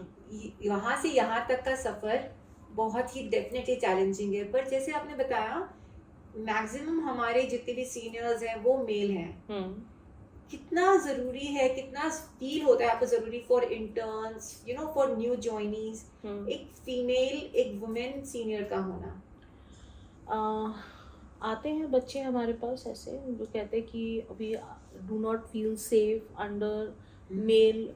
यहाँ से यहाँ तक का सफ़र बहुत ही डेफिनेटली चैलेंजिंग है, पर जैसे आपने बताया मैक्सिमम हमारे जितने भी सीनियर्स हैं वो मेल हैं। कितना ज़रूरी है, कितना फील होता है आपको ज़रूरी फॉर इंटर्न्स, फॉर न्यू जॉइनीज, एक फीमेल, एक वुमेन सीनियर का होना। आते हैं बच्चे हमारे पास ऐसे जो कहते हैं कि अभी do not feel safe under male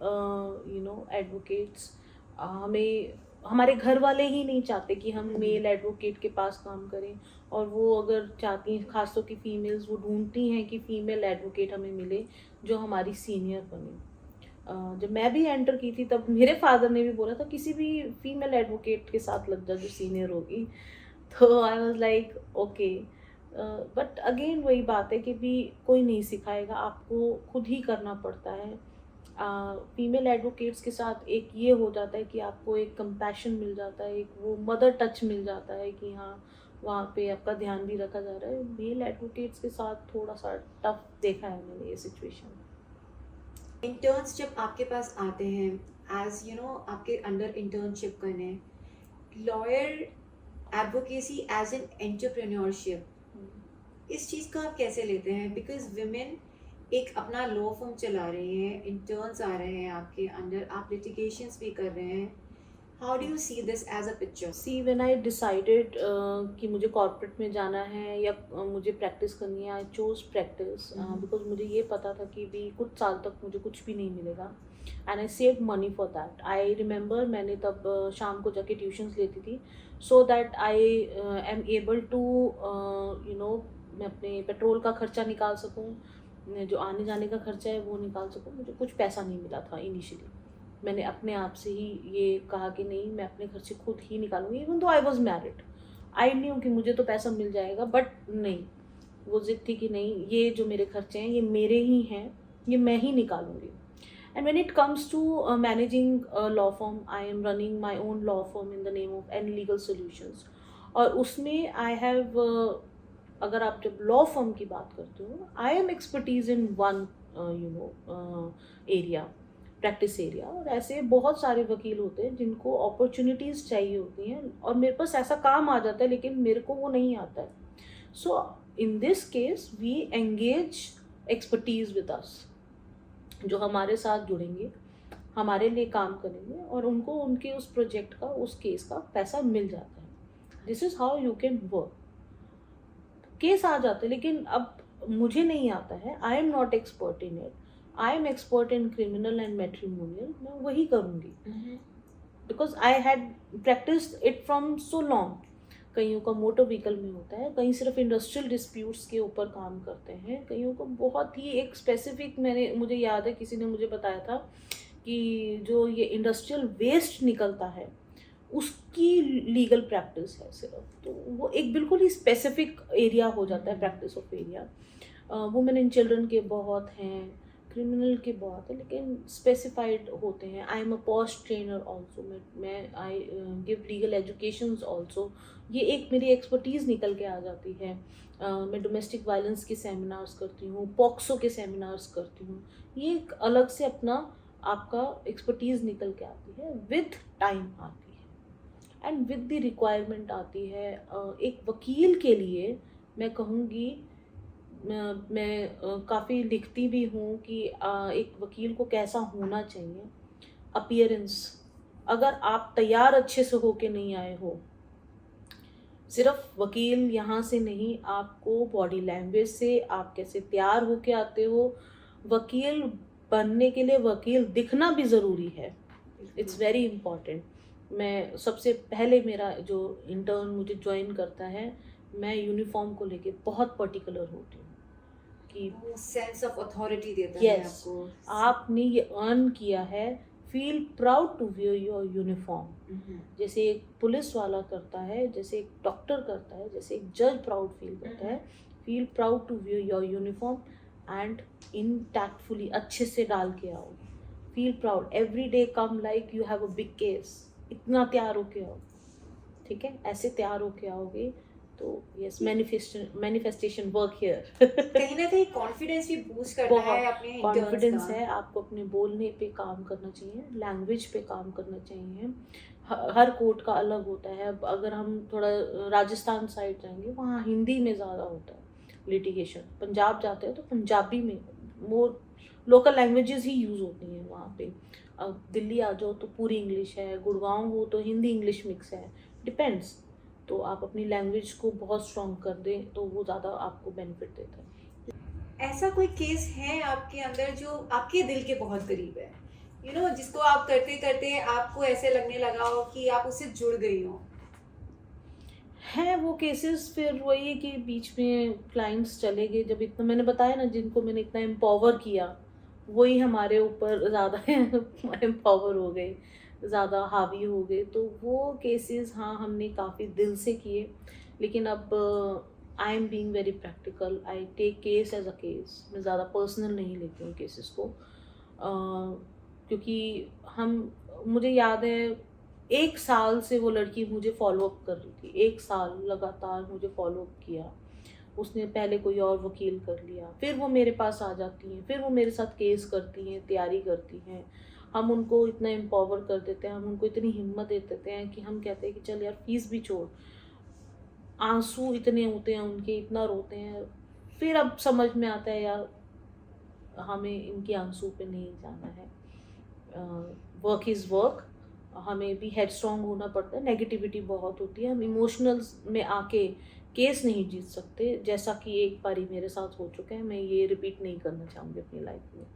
advocates. हमें हमारे घर वाले ही नहीं चाहते कि हम मेल एडवोकेट के पास काम करें, और वो अगर चाहती हैं, खासतौर की फीमेल्स, वो ढूंढती हैं कि फीमेल एडवोकेट हमें मिले जो हमारी सीनियर बने। जब मैं भी एंटर की थी तब मेरे फादर ने भी बोला था किसी भी फीमेल एडवोकेट के साथ लग जा जो सीनियर होगी। तो I was like okay, but again वही बात है कि भी कोई नहीं सिखाएगा, आपको खुद ही करना पड़ता है। फीमेल एडवोकेट्स के साथ एक ये हो जाता है कि आपको एक कंपैशन मिल जाता है, एक वो मदर टच मिल जाता है कि हाँ वहाँ पे आपका ध्यान भी रखा जा रहा है। मेल एडवोकेट्स के साथ थोड़ा सा टफ देखा है मैंने ये सिचुएशन। इंटर्न्स जब आपके पास आते हैं एज आपके अंडर इंटर्नशिप करने, lawyer advocacy as an entrepreneurship, इस चीज़ को आप कैसे लेते हैं? बिकॉज विमेन एक अपना लॉ फर्म चला रही हैं, इंटर्न्स आ रहे हैं आपके अंडर, आप लिटिगेशंस भी कर रहे हैं। How do you see this as a picture? See when I decided कि मुझे कॉर्पोरेट में जाना है या मुझे प्रैक्टिस करनी है, आई चोज प्रैक्टिस बिकॉज मुझे ये पता था कि भी कुछ साल तक मुझे कुछ भी नहीं मिलेगा, and I save money for that. I remember मैंने तब शाम को जाके ट्यूशन्स लेती थी so that I am able to मैं अपने पेट्रोल का खर्चा निकाल सकूँ, जो आने जाने का खर्चा है वो निकाल सकूँ। मुझे कुछ पैसा नहीं मिला था इनिशियली, मैंने अपने आप से ही ये कहा कि नहीं मैं अपने खर्चे खुद ही निकालूंगी। Even though I was married, I knew कि मुझे तो पैसा मिल जाएगा, बट नहीं, वो जिद थी कि नहीं ये जो मेरे खर्चे हैं ये मेरे ही हैं, ये मैं ही निकालूंगी। And when it comes to managing law firm, I am running my own law firm in the name of an legal solutions, और उसमें आई हैव अगर आप जब लॉ फर्म की बात करते हो, I am expertise in one area, practice area, और ऐसे बहुत सारे वकील होते हैं जिनको अपॉर्चुनिटीज़ चाहिए होती हैं और मेरे पास ऐसा काम आ जाता है लेकिन मेरे को वो नहीं आता है। So in this case we engage expertise with us, जो हमारे साथ जुड़ेंगे, हमारे लिए काम करेंगे और उनको उनके उस प्रोजेक्ट का, उस केस का पैसा मिल जाता है। This is how you can work. Case आ जाते हैं लेकिन अब मुझे नहीं आता है, I am not expert in it, I am expert in criminal and matrimonial, मैं वही करूँगी because I had practice it from so long. कईयों का मोटर व्हीकल में होता है, कहीं सिर्फ इंडस्ट्रियल डिस्प्यूट्स के ऊपर काम करते हैं, कईयों को बहुत ही एक स्पेसिफिक, मुझे याद है किसी ने मुझे बताया था कि जो ये इंडस्ट्रियल वेस्ट निकलता है उसकी लीगल प्रैक्टिस है सिर्फ, तो वो एक बिल्कुल ही स्पेसिफिक एरिया हो जाता है, practice of area. Women and children के बहुत हैं, क्रिमिनल के बहुत है, लेकिन स्पेसिफाइड होते हैं। I am a post trainer also, मैं I give legal educations also, ये एक मेरी एक्सपर्टीज़ निकल के आ जाती है। मैं डोमेस्टिक वायलेंस के सेमिनार्स करती हूँ, पॉक्सो के सेमिनार्स करती हूँ, ये एक अलग से अपना आपका एक्सपर्टीज़ निकल के आती है, विद टाइम आती है एंड विद द रिक्वायरमेंट आती है। एक वकील के लिए मैं कहूँगी, मैं काफ़ी लिखती भी हूँ कि एक वकील को कैसा होना चाहिए। अपीयरेंस, अगर आप तैयार अच्छे से होके नहीं आए हो, सिर्फ वकील यहाँ से नहीं, आपको बॉडी लैंग्वेज से आप कैसे तैयार होके आते हो, वकील बनने के लिए वकील दिखना भी ज़रूरी है। It's very important. मैं सबसे पहले, मेरा जो इंटर्न मुझे ज्वाइन करता है, मैं यूनिफॉर्म को लेके बहुत पर्टिकुलर होती हूँ कि सेंस ऑफ अथॉरिटी देता है यस, आपको। आपने ये अर्न किया है, feel proud to wear your uniform. जैसे एक पुलिस वाला करता है, जैसे एक डॉक्टर करता है, जैसे एक जज प्राउड फील करता है, feel proud to wear your uniform and in tactfully अच्छे से डाल के आओ। Feel proud every day, come like you have a big case, इतना तैयार होके आओ। ठीक है, ऐसे तैयार होके आओगे तो यस, मैनिफेस्टेशन वर्क हियर। कहीं ना कहीं कॉन्फिडेंस भी बूस्ट करता है अपने interns कॉन्फिडेंस का। है, आपको अपने बोलने पे काम करना चाहिए, लैंग्वेज पे काम करना चाहिए। हर कोर्ट का अलग होता है। अब अगर हम थोड़ा राजस्थान साइड जाएंगे, वहाँ हिंदी में ज़्यादा होता है लिटिगेशन। पंजाब जाते हैं तो पंजाबी में, मोर लोकल लैंग्वेजेस ही यूज़ होती हैं वहाँ पे। अब दिल्ली आ जाओ तो पूरी इंग्लिश है, गुड़गांव हो तो हिंदी इंग्लिश मिक्स है, डिपेंड्स। तो आप अपनी लैंग्वेज को बहुत स्ट्रॉन्ग कर दें तो वो ज़्यादा आपको बेनिफिट देता है। ऐसा कोई केस है आपके अंदर जो आपके दिल के बहुत करीब है, जिसको आप करते करते आपको ऐसे लगने लगा हो कि आप उससे जुड़ गई हो? हैं वो केसेस, फिर वही है कि बीच में क्लाइंट्स चले गए, जब इतना मैंने बताया ना, जिनको मैंने इतना एम्पावर किया, वही हमारे ऊपर ज़्यादा एम्पावर हो गए, ज़्यादा हावी हो गए। तो वो केसेस हाँ हमने काफ़ी दिल से किए। लेकिन अब I am being very practical, I take case as a case. मैं ज़्यादा पर्सनल नहीं लेती हूँ केसेस को, क्योंकि हम, मुझे याद है 1 साल से वो लड़की मुझे फॉलो अप कर रही थी, 1 साल लगातार मुझे फॉलो अप किया। उसने पहले कोई और वकील कर लिया, फिर वो मेरे पास आ जाती हैं, फिर वो मेरे साथ केस करती हैं, तैयारी करती हैं। हम उनको इतना एम्पावर कर देते हैं, हम उनको इतनी हिम्मत दे देते हैं कि हम कहते हैं कि चल यार फीस भी छोड़। आंसू इतने होते हैं उनके, इतना रोते हैं, फिर अब समझ में आता है यार हमें इनके आंसू पे नहीं जाना है। वर्क इज़ वर्क, हमें भी हेड स्ट्रॉन्ग होना पड़ता है। नेगेटिविटी बहुत होती है, हम इमोशनल्स में आके केस नहीं जीत सकते, जैसा कि एक बारी मेरे साथ हो चुका है। मैं ये रिपीट नहीं करना चाहूँगी अपनी लाइफ में,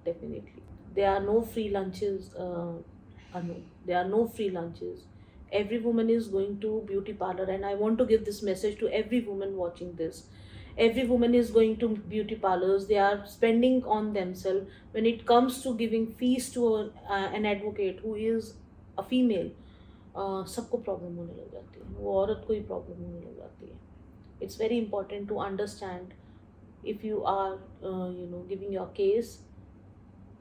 definitely. There are no free lunches, Anu. There are no free lunches. Every woman is going to beauty parlor, and I want to give this message to every woman watching this. Every woman is going to beauty parlors. They are spending on themselves. When it comes to giving fees to an advocate who is a female, सबको problem होने लग जाती है, वो औरत को ही problem होने लग जाती है। It's very important to understand if you are giving your case.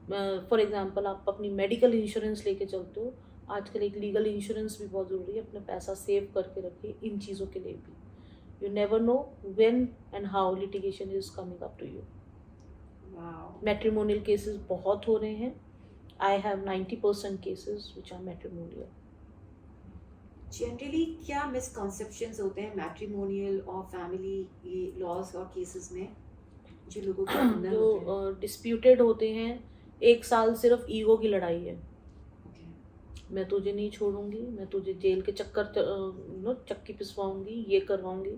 For example, आप अपनी मेडिकल इंश्योरेंस लेके चलते हो, आजकल एक लीगल इंश्योरेंस भी बहुत ज़रूरी है। अपना पैसा सेव करके रखिए इन चीज़ों के लिए भी। You never know when and how litigation is coming up to you. Matrimonial cases बहुत हो रहे हैं। I have 90% cases which are matrimonial. Generally क्या मिसकॉन्सेप्शंस होते हैं मैट्रिमोनियल और फैमिली लॉज और केसेस में, जो लोगों के अंदर होते हैं? जो डिस्प्यूटेड होते हैं, 1 साल सिर्फ ईगो की लड़ाई है। मैं तुझे नहीं छोड़ूंगी, मैं तुझे जेल के चक्कर चक्की पिसवाऊंगी, ये करवाऊंगी।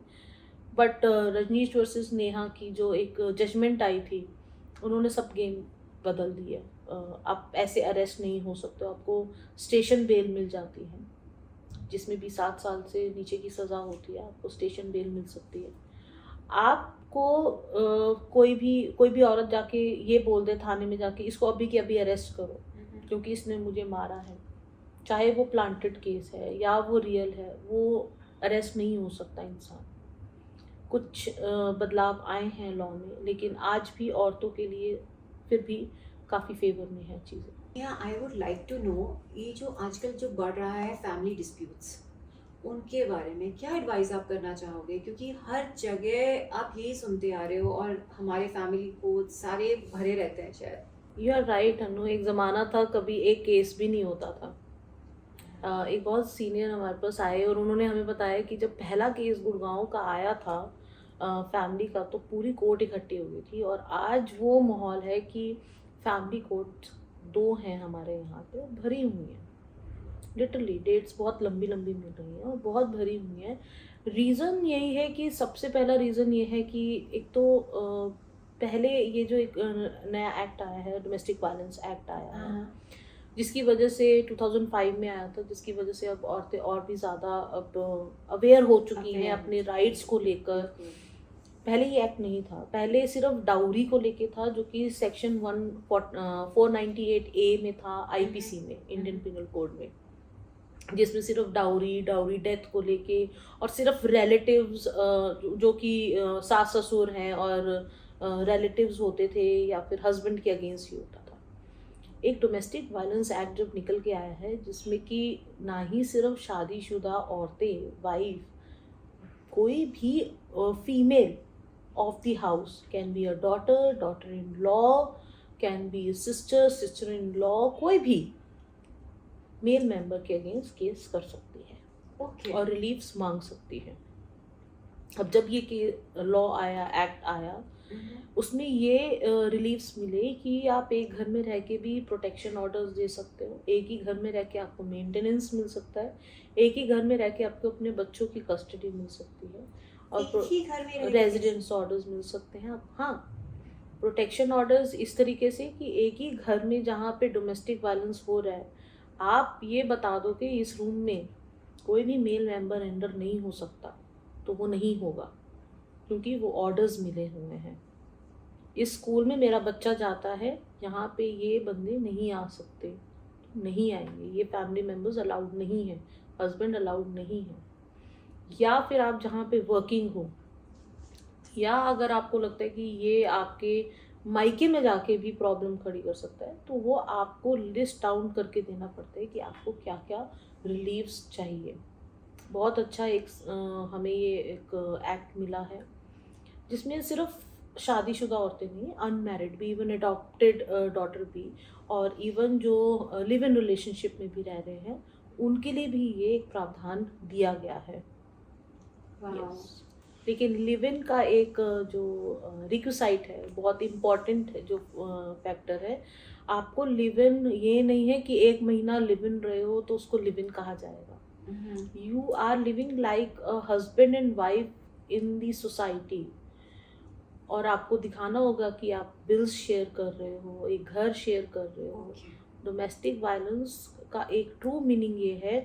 बट रजनीश वर्सेस नेहा की जो एक जजमेंट आई थी, उन्होंने सब गेम बदल दिया। आप ऐसे अरेस्ट नहीं हो सकते, आपको स्टेशन बेल मिल जाती है, जिसमें भी 7 साल से नीचे की सज़ा होती है, आपको स्टेशन बेल मिल सकती है। आपको कोई भी औरत जाके ये बोल दे थाने में जाके, इसको अभी के अभी अरेस्ट करो क्योंकि इसने मुझे मारा है, चाहे वो प्लांटेड केस है या वो रियल है, वो अरेस्ट नहीं हो सकता इंसान। कुछ बदलाव आए हैं लॉ में, लेकिन आज भी औरतों के लिए फिर भी काफ़ी फेवर में है चीज़ें। I would like to know, ये जो आजकल जो बढ़ रहा है फैमिली डिस्प्यूट्स, उनके बारे में क्या एडवाइस आप करना चाहोगे? क्योंकि हर जगह आप यही सुनते आ रहे हो और हमारे फैमिली को सारे भरे रहते हैं शायद। यू आर राइट अनु, एक ज़माना था कभी एक केस भी नहीं होता था। एक बहुत सीनियर हमारे पास आए और उन्होंने हमें बताया कि जब पहला केस गुड़गांव का आया था फैमिली का, तो पूरी कोर्ट इकट्ठी हो गई थी। और आज वो माहौल है कि फैमिली कोर्ट 2 हैं हमारे यहाँ पे, भरी हुई हैं। लिटरली डेट्स बहुत लंबी लंबी मिल रही हैं और बहुत भरी हुई हैं। रीज़न यही है कि सबसे पहला रीज़न ये है कि एक तो पहले ये जो एक नया एक्ट आया है, डोमेस्टिक वायलेंस एक्ट आया है, हाँ, जिसकी वजह से 2005 में आया था, जिसकी वजह से अब औरतें और भी ज़्यादा अब अवेयर हो चुकी हैं Aware अपने हो राइट्स को लेकर। बिल्कुल। पहले ये एक्ट नहीं था, पहले सिर्फ डाउरी को लेके था, जो कि सेक्शन 498A में था, आईपीसी में, इंडियन पिनल कोड में, जिसमें सिर्फ डाउरी डाउरी डेथ को लेके और सिर्फ रिलेटिव्स जो कि सास ससुर हैं और रिलेटिव्स होते थे या फिर हस्बैंड के अगेंस्ट ही होता था। एक डोमेस्टिक वायलेंस एक्ट जब निकल के आया है, जिसमें कि ना ही सिर्फ शादीशुदा औरतें, वाइफ, कोई भी female of the house, can be a daughter, daughter-in-law, can be a sister, sister-in-law, कोई भी मेल मेंबर के अगेंस्ट केस कर सकती है ओके। और रिलीफ्स मांग सकती है। अब जब ये लॉ आया, एक्ट आया, उसमें ये रिलीफ्स मिले कि आप एक घर में रह के भी प्रोटेक्शन ऑर्डर्स दे सकते हो, एक ही घर में रह के आपको मेंटेनेंस मिल सकता है, एक ही घर में रह के आपको अपने बच्चों की कस्टडी मिल सकती है, और एक ही घर में रह के रेजिडेंस ऑर्डर्स मिल सकते हैं आप। हाँ, प्रोटेक्शन ऑर्डर्स इस तरीके से कि एक ही घर में जहाँ पे डोमेस्टिक वायलेंस हो रहा है, आप ये बता दो कि इस रूम में कोई भी मेल मेंबर एंटर नहीं हो सकता, तो वो नहीं होगा, क्योंकि वो ऑर्डर्स मिले हुए हैं। इस स्कूल में मेरा बच्चा जाता है, यहाँ पे ये बंदे नहीं आ सकते, नहीं आएंगे, ये फैमिली मेंबर्स अलाउड नहीं है, हस्बैंड अलाउड नहीं है। या फिर आप जहाँ पे वर्किंग हो, या अगर आपको लगता है कि ये आपके मायके में जाके भी प्रॉब्लम खड़ी कर सकता है, तो वो आपको लिस्ट डाउन करके देना पड़ता है कि आपको क्या क्या रिलीफ्स चाहिए। बहुत अच्छा एक हमें ये एक एक्ट मिला है, जिसमें सिर्फ शादीशुदा औरतें नहीं, अनमैरिड भी, इवन अडॉप्टेड डॉटर भी, और इवन जो लिव इन रिलेशनशिप में भी रह रहे हैं, उनके लिए भी ये एक प्रावधान दिया गया है। Yes. लेकिन लिव इन का एक जो रिक्विसाइट है, बहुत इम्पॉर्टेंट जो फैक्टर है, आपको लिव इन ये नहीं है कि एक महीना लिव इन रहे हो तो उसको लिव इन कहा जाएगा। You are living like a husband and wife in the society, और आपको दिखाना होगा कि आप बिल्स शेयर कर रहे हो, एक घर शेयर कर रहे हो। डोमेस्टिक वायलेंस का एक ट्रू मीनिंग ये है,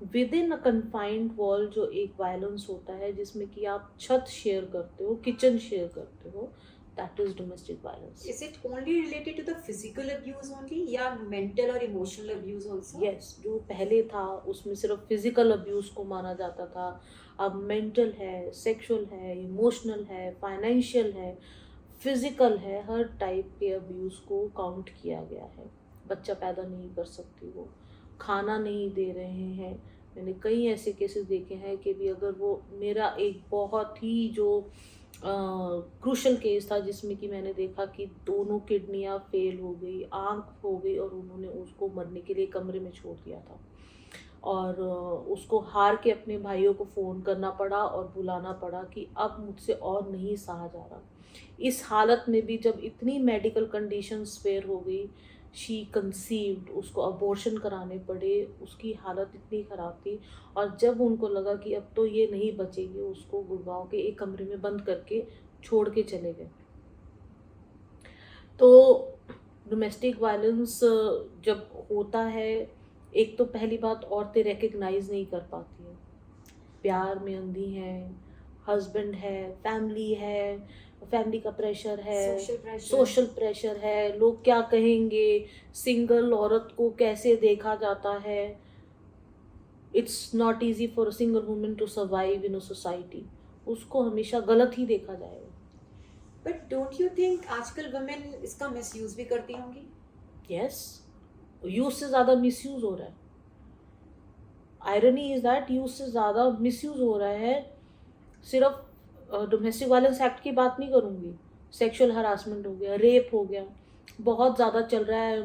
with in a confined wall जो एक वायलेंस होता है, जिसमें कि आप छत शेयर करते हो, किचन शेयर करते हो, that is domestic violence. Is it only related to the physical abuse only या mental और emotional abuse also? यस, जो पहले था उसमें सिर्फ फिजिकल अब्यूज को माना जाता था, अब मेंटल है, सेक्सुअल है, इमोशनल है, फाइनेंशियल है, फिजिकल है, हर टाइप के अब्यूज को काउंट किया गया है। बच्चा पैदा नहीं कर सकती वो, खाना नहीं दे रहे हैं। मैंने कई ऐसे केसेस देखे हैं कि भी अगर वो, मेरा एक बहुत ही जो क्रूशल केस था, जिसमें कि मैंने देखा कि दोनों किडनियां फेल हो गई, आंख हो गई, और उन्होंने उसको मरने के लिए कमरे में छोड़ दिया था, और उसको हार के अपने भाइयों को फ़ोन करना पड़ा और बुलाना पड़ा कि अब मुझसे और नहीं सहा जा रहा। इस हालत में भी जब इतनी मेडिकल कंडीशन फेयर हो गई, शी कंसीव्ड, उसको अबॉर्शन कराने पड़े, उसकी हालत इतनी ख़राब थी, और जब उनको लगा कि अब तो ये नहीं बचेगी, उसको गुड़गांव के एक कमरे में बंद करके छोड़ के चले गए। तो डोमेस्टिक वायलेंस जब होता है, एक तो पहली बात, औरतें रिकग्नाइज नहीं कर पाती हैं, प्यार में अंधी हैं, हस्बैंड है, फैमिली का प्रेशर है, सोशल प्रेशर है, लोग क्या कहेंगे, सिंगल औरत को कैसे देखा जाता है। It's not easy for a single women to survive in a society, उसको हमेशा गलत ही देखा जाएगा। बट डोंट यू थिंक आजकल वुमेन इसका मिसयूज भी करती होंगी? यस, यूज से ज़्यादा मिसयूज हो रहा है। आयरनी इज दैट यूज से ज़्यादा मिसयूज हो रहा है। सिर्फ डोमेस्टिक वायलेंस एक्ट की बात नहीं करूँगी, सेक्सुअल हरासमेंट हो गया, रेप हो गया, बहुत ज़्यादा चल रहा है।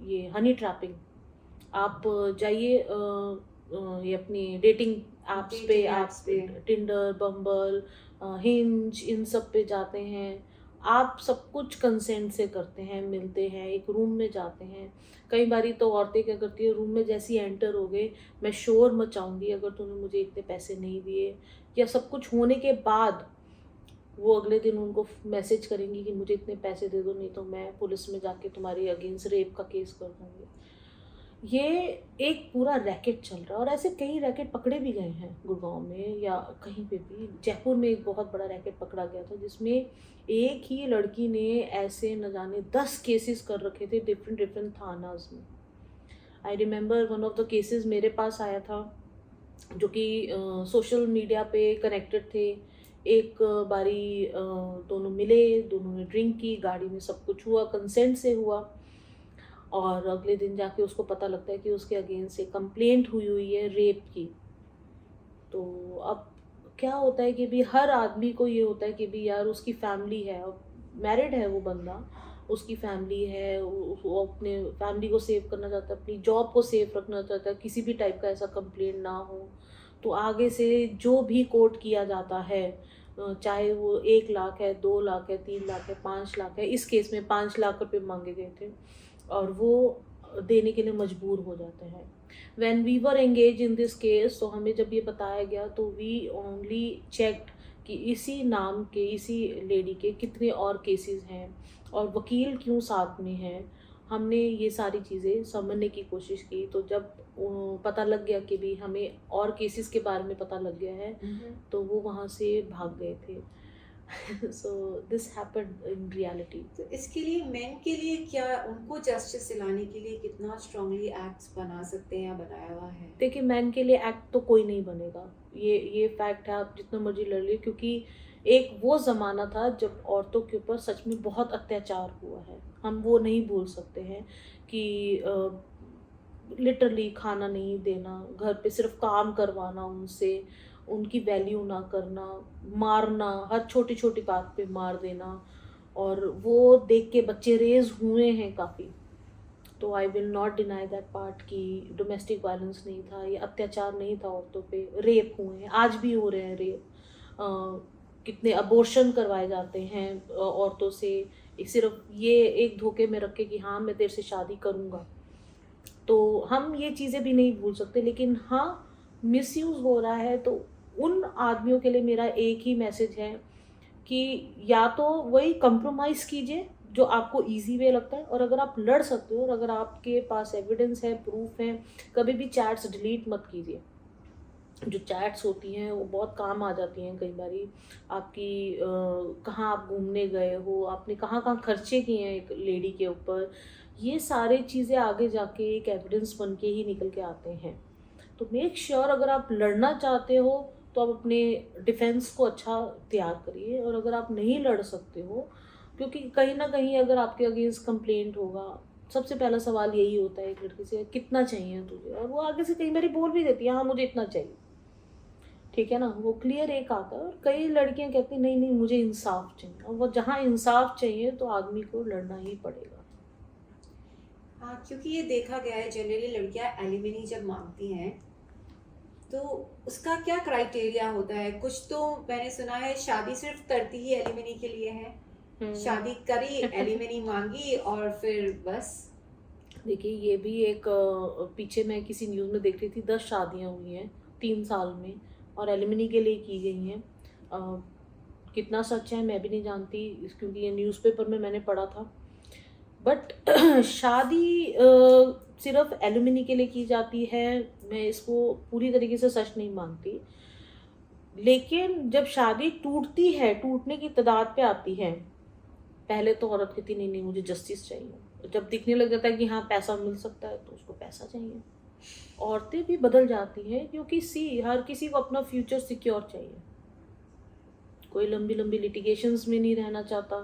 ये हनी ट्रैपिंग, आप जाइए ये अपनी डेटिंग ऐप्स पे, आप टिंडर, बम्बल, हिंज, इन सब पे जाते हैं, आप सब कुछ कंसेंट से करते हैं, मिलते हैं, एक रूम में जाते हैं। कई बारी तो औरतें क्या करती है, रूम में जैसे ही एंटर हो गए, मैं शोर मचाऊंगी अगर तूने मुझे इतने पैसे नहीं दिए, या सब कुछ होने के बाद वो अगले दिन उनको मैसेज करेंगी कि मुझे इतने पैसे दे दो, नहीं तो मैं पुलिस में जाके तुम्हारे अगेंस्ट रेप का केस कर दूंगी। ये एक पूरा रैकेट चल रहा है, और ऐसे कई रैकेट पकड़े भी गए हैं गुड़गांव में या कहीं पे भी। जयपुर में एक बहुत बड़ा रैकेट पकड़ा गया था जिसमें एक ही लड़की ने ऐसे न जाने 10 केसेस कर रखे थे डिफरेंट डिफरेंट थानाज में। I remember one of the cases मेरे पास आया था, जो कि सोशल मीडिया पे कनेक्टेड थे। एक बारी दोनों मिले, दोनों ने ड्रिंक की, गाड़ी में सब कुछ हुआ, कंसेंट से हुआ, और अगले दिन जाके उसको पता लगता है कि उसके अगेंस्ट एक कंप्लेंट हुई हुई है रेप की। तो अब क्या होता है कि भी हर आदमी को ये होता है कि भी यार उसकी फैमिली है, मैरिड है वो बंदा, उसकी फैमिली है, वो अपने फैमिली को सेव करना चाहता है, अपनी जॉब को सेव रखना चाहता है, किसी भी टाइप का ऐसा कंप्लेंट ना हो। तो आगे से जो भी कोर्ट किया जाता है, चाहे वो 1 लाख है, 2 लाख है, 3 लाख है, 5 लाख है, इस केस में 5 लाख रुपए मांगे गए थे, और वो देने के लिए मजबूर हो जाते हैं। When we were engage in this case, तो हमें जब ये बताया गया तो वी ओनली चेक्ड कि इसी नाम के, इसी लेडी के कितने और केसेस हैं और वकील क्यों साथ में है। हमने ये सारी चीज़ें समझने की कोशिश की। तो जब पता लग गया कि भी हमें और केसेस के बारे में पता लग गया है, तो वो वहाँ से भाग गए थे। So this happened in reality. तो इसके लिए मेन के लिए क्या, उनको जस्टिस दिलाने के लिए कितना स्ट्रांगली एक्ट्स बना सकते हैं या बनाया हुआ है? देखिए, मैन के लिए एक्ट तो कोई नहीं बनेगा, ये फैक्ट है, आप जितना मर्जी लड़ लीजिए, क्योंकि एक वो ज़माना था जब औरतों के ऊपर सच में बहुत अत्याचार हुआ है। हम वो नहीं भूल सकते हैं कि लिटरली खाना नहीं देना, घर पे सिर्फ काम करवाना उनसे, उनकी वैल्यू ना करना, मारना, हर छोटी छोटी बात पे मार देना, और वो देख के बच्चे रेज हुए हैं काफ़ी। तो I will not deny that part कि डोमेस्टिक वायलेंस नहीं था, ये अत्याचार नहीं था औरतों पे, रेप हुए हैं, आज भी हो रहे हैं रेप। कितने अबॉर्शन करवाए जाते हैं औरतों से, सिर्फ ये एक धोखे में रख के कि हाँ मैं तेरे से शादी करूँगा। तो हम ये चीज़ें भी नहीं भूल सकते। लेकिन हाँ, मिसयूज़ हो रहा है, तो उन आदमियों के लिए मेरा एक ही मैसेज है कि या तो वही कंप्रोमाइज़ कीजिए जो आपको इजी वे लगता है, और अगर आप लड़ सकते हो और अगर आपके पास एविडेंस है, प्रूफ है, कभी भी चैट्स डिलीट मत कीजिए। जो चैट्स होती हैं वो बहुत काम आ जाती हैं कई बारी। आपकी कहाँ आप घूमने गए हो, आपने कहाँ कहाँ खर्चे किए हैं एक लेडी के ऊपर, ये सारी चीज़ें आगे जाके एक एविडेंस बन के ही निकल के आते हैं। तो मेक श्योर अगर आप लड़ना चाहते हो तो आप अपने डिफेंस को अच्छा तैयार करिए, और अगर आप नहीं लड़ सकते हो, क्योंकि कहीं ना कहीं अगर आपके अगेंस्ट कंप्लेंट होगा, सबसे पहला सवाल यही होता है एक लड़की से, कितना चाहिए तुझे, और वो आगे से कई बारी बोल भी देती है हाँ मुझे इतना चाहिए, ठीक है ना, वो क्लियर एक आता है। और कई लड़कियां कहती हैं नहीं नहीं मुझे इंसाफ चाहिए, और वो जहाँ इंसाफ चाहिए तो आदमी को लड़ना ही पड़ेगा। हाँ, क्योंकि ये देखा गया है जनरली लड़कियां एलिमनी जब मांगती हैं तो उसका क्या क्राइटेरिया होता है? कुछ तो मैंने सुना है शादी सिर्फ करती ही एलिमनी के लिए है, शादी करी, एलिमनी मांगी और फिर बस। देखिए, ये भी एक पीछे मैं किसी न्यूज़ में देख रही थी, 10 शादियां हुई हैं 3 साल में, और एलिमनी के लिए की गई हैं। कितना सच है मैं भी नहीं जानती, क्योंकि ये न्यूज़पेपर में मैंने पढ़ा था। बट शादी सिर्फ एलुमिनी के लिए की जाती है, मैं इसको पूरी तरीके से सच नहीं मानती। लेकिन जब शादी टूटती है, टूटने की तादाद पे आती है, पहले तो औरत कहती नहीं नहीं मुझे जस्टिस चाहिए, जब दिखने लग जाता है कि हाँ पैसा मिल सकता है तो उसको पैसा चाहिए। औरतें भी बदल जाती हैं, क्योंकि हर किसी को अपना फ्यूचर सिक्योर चाहिए। कोई लंबी लंबी लिटिगेशंस में नहीं रहना चाहता,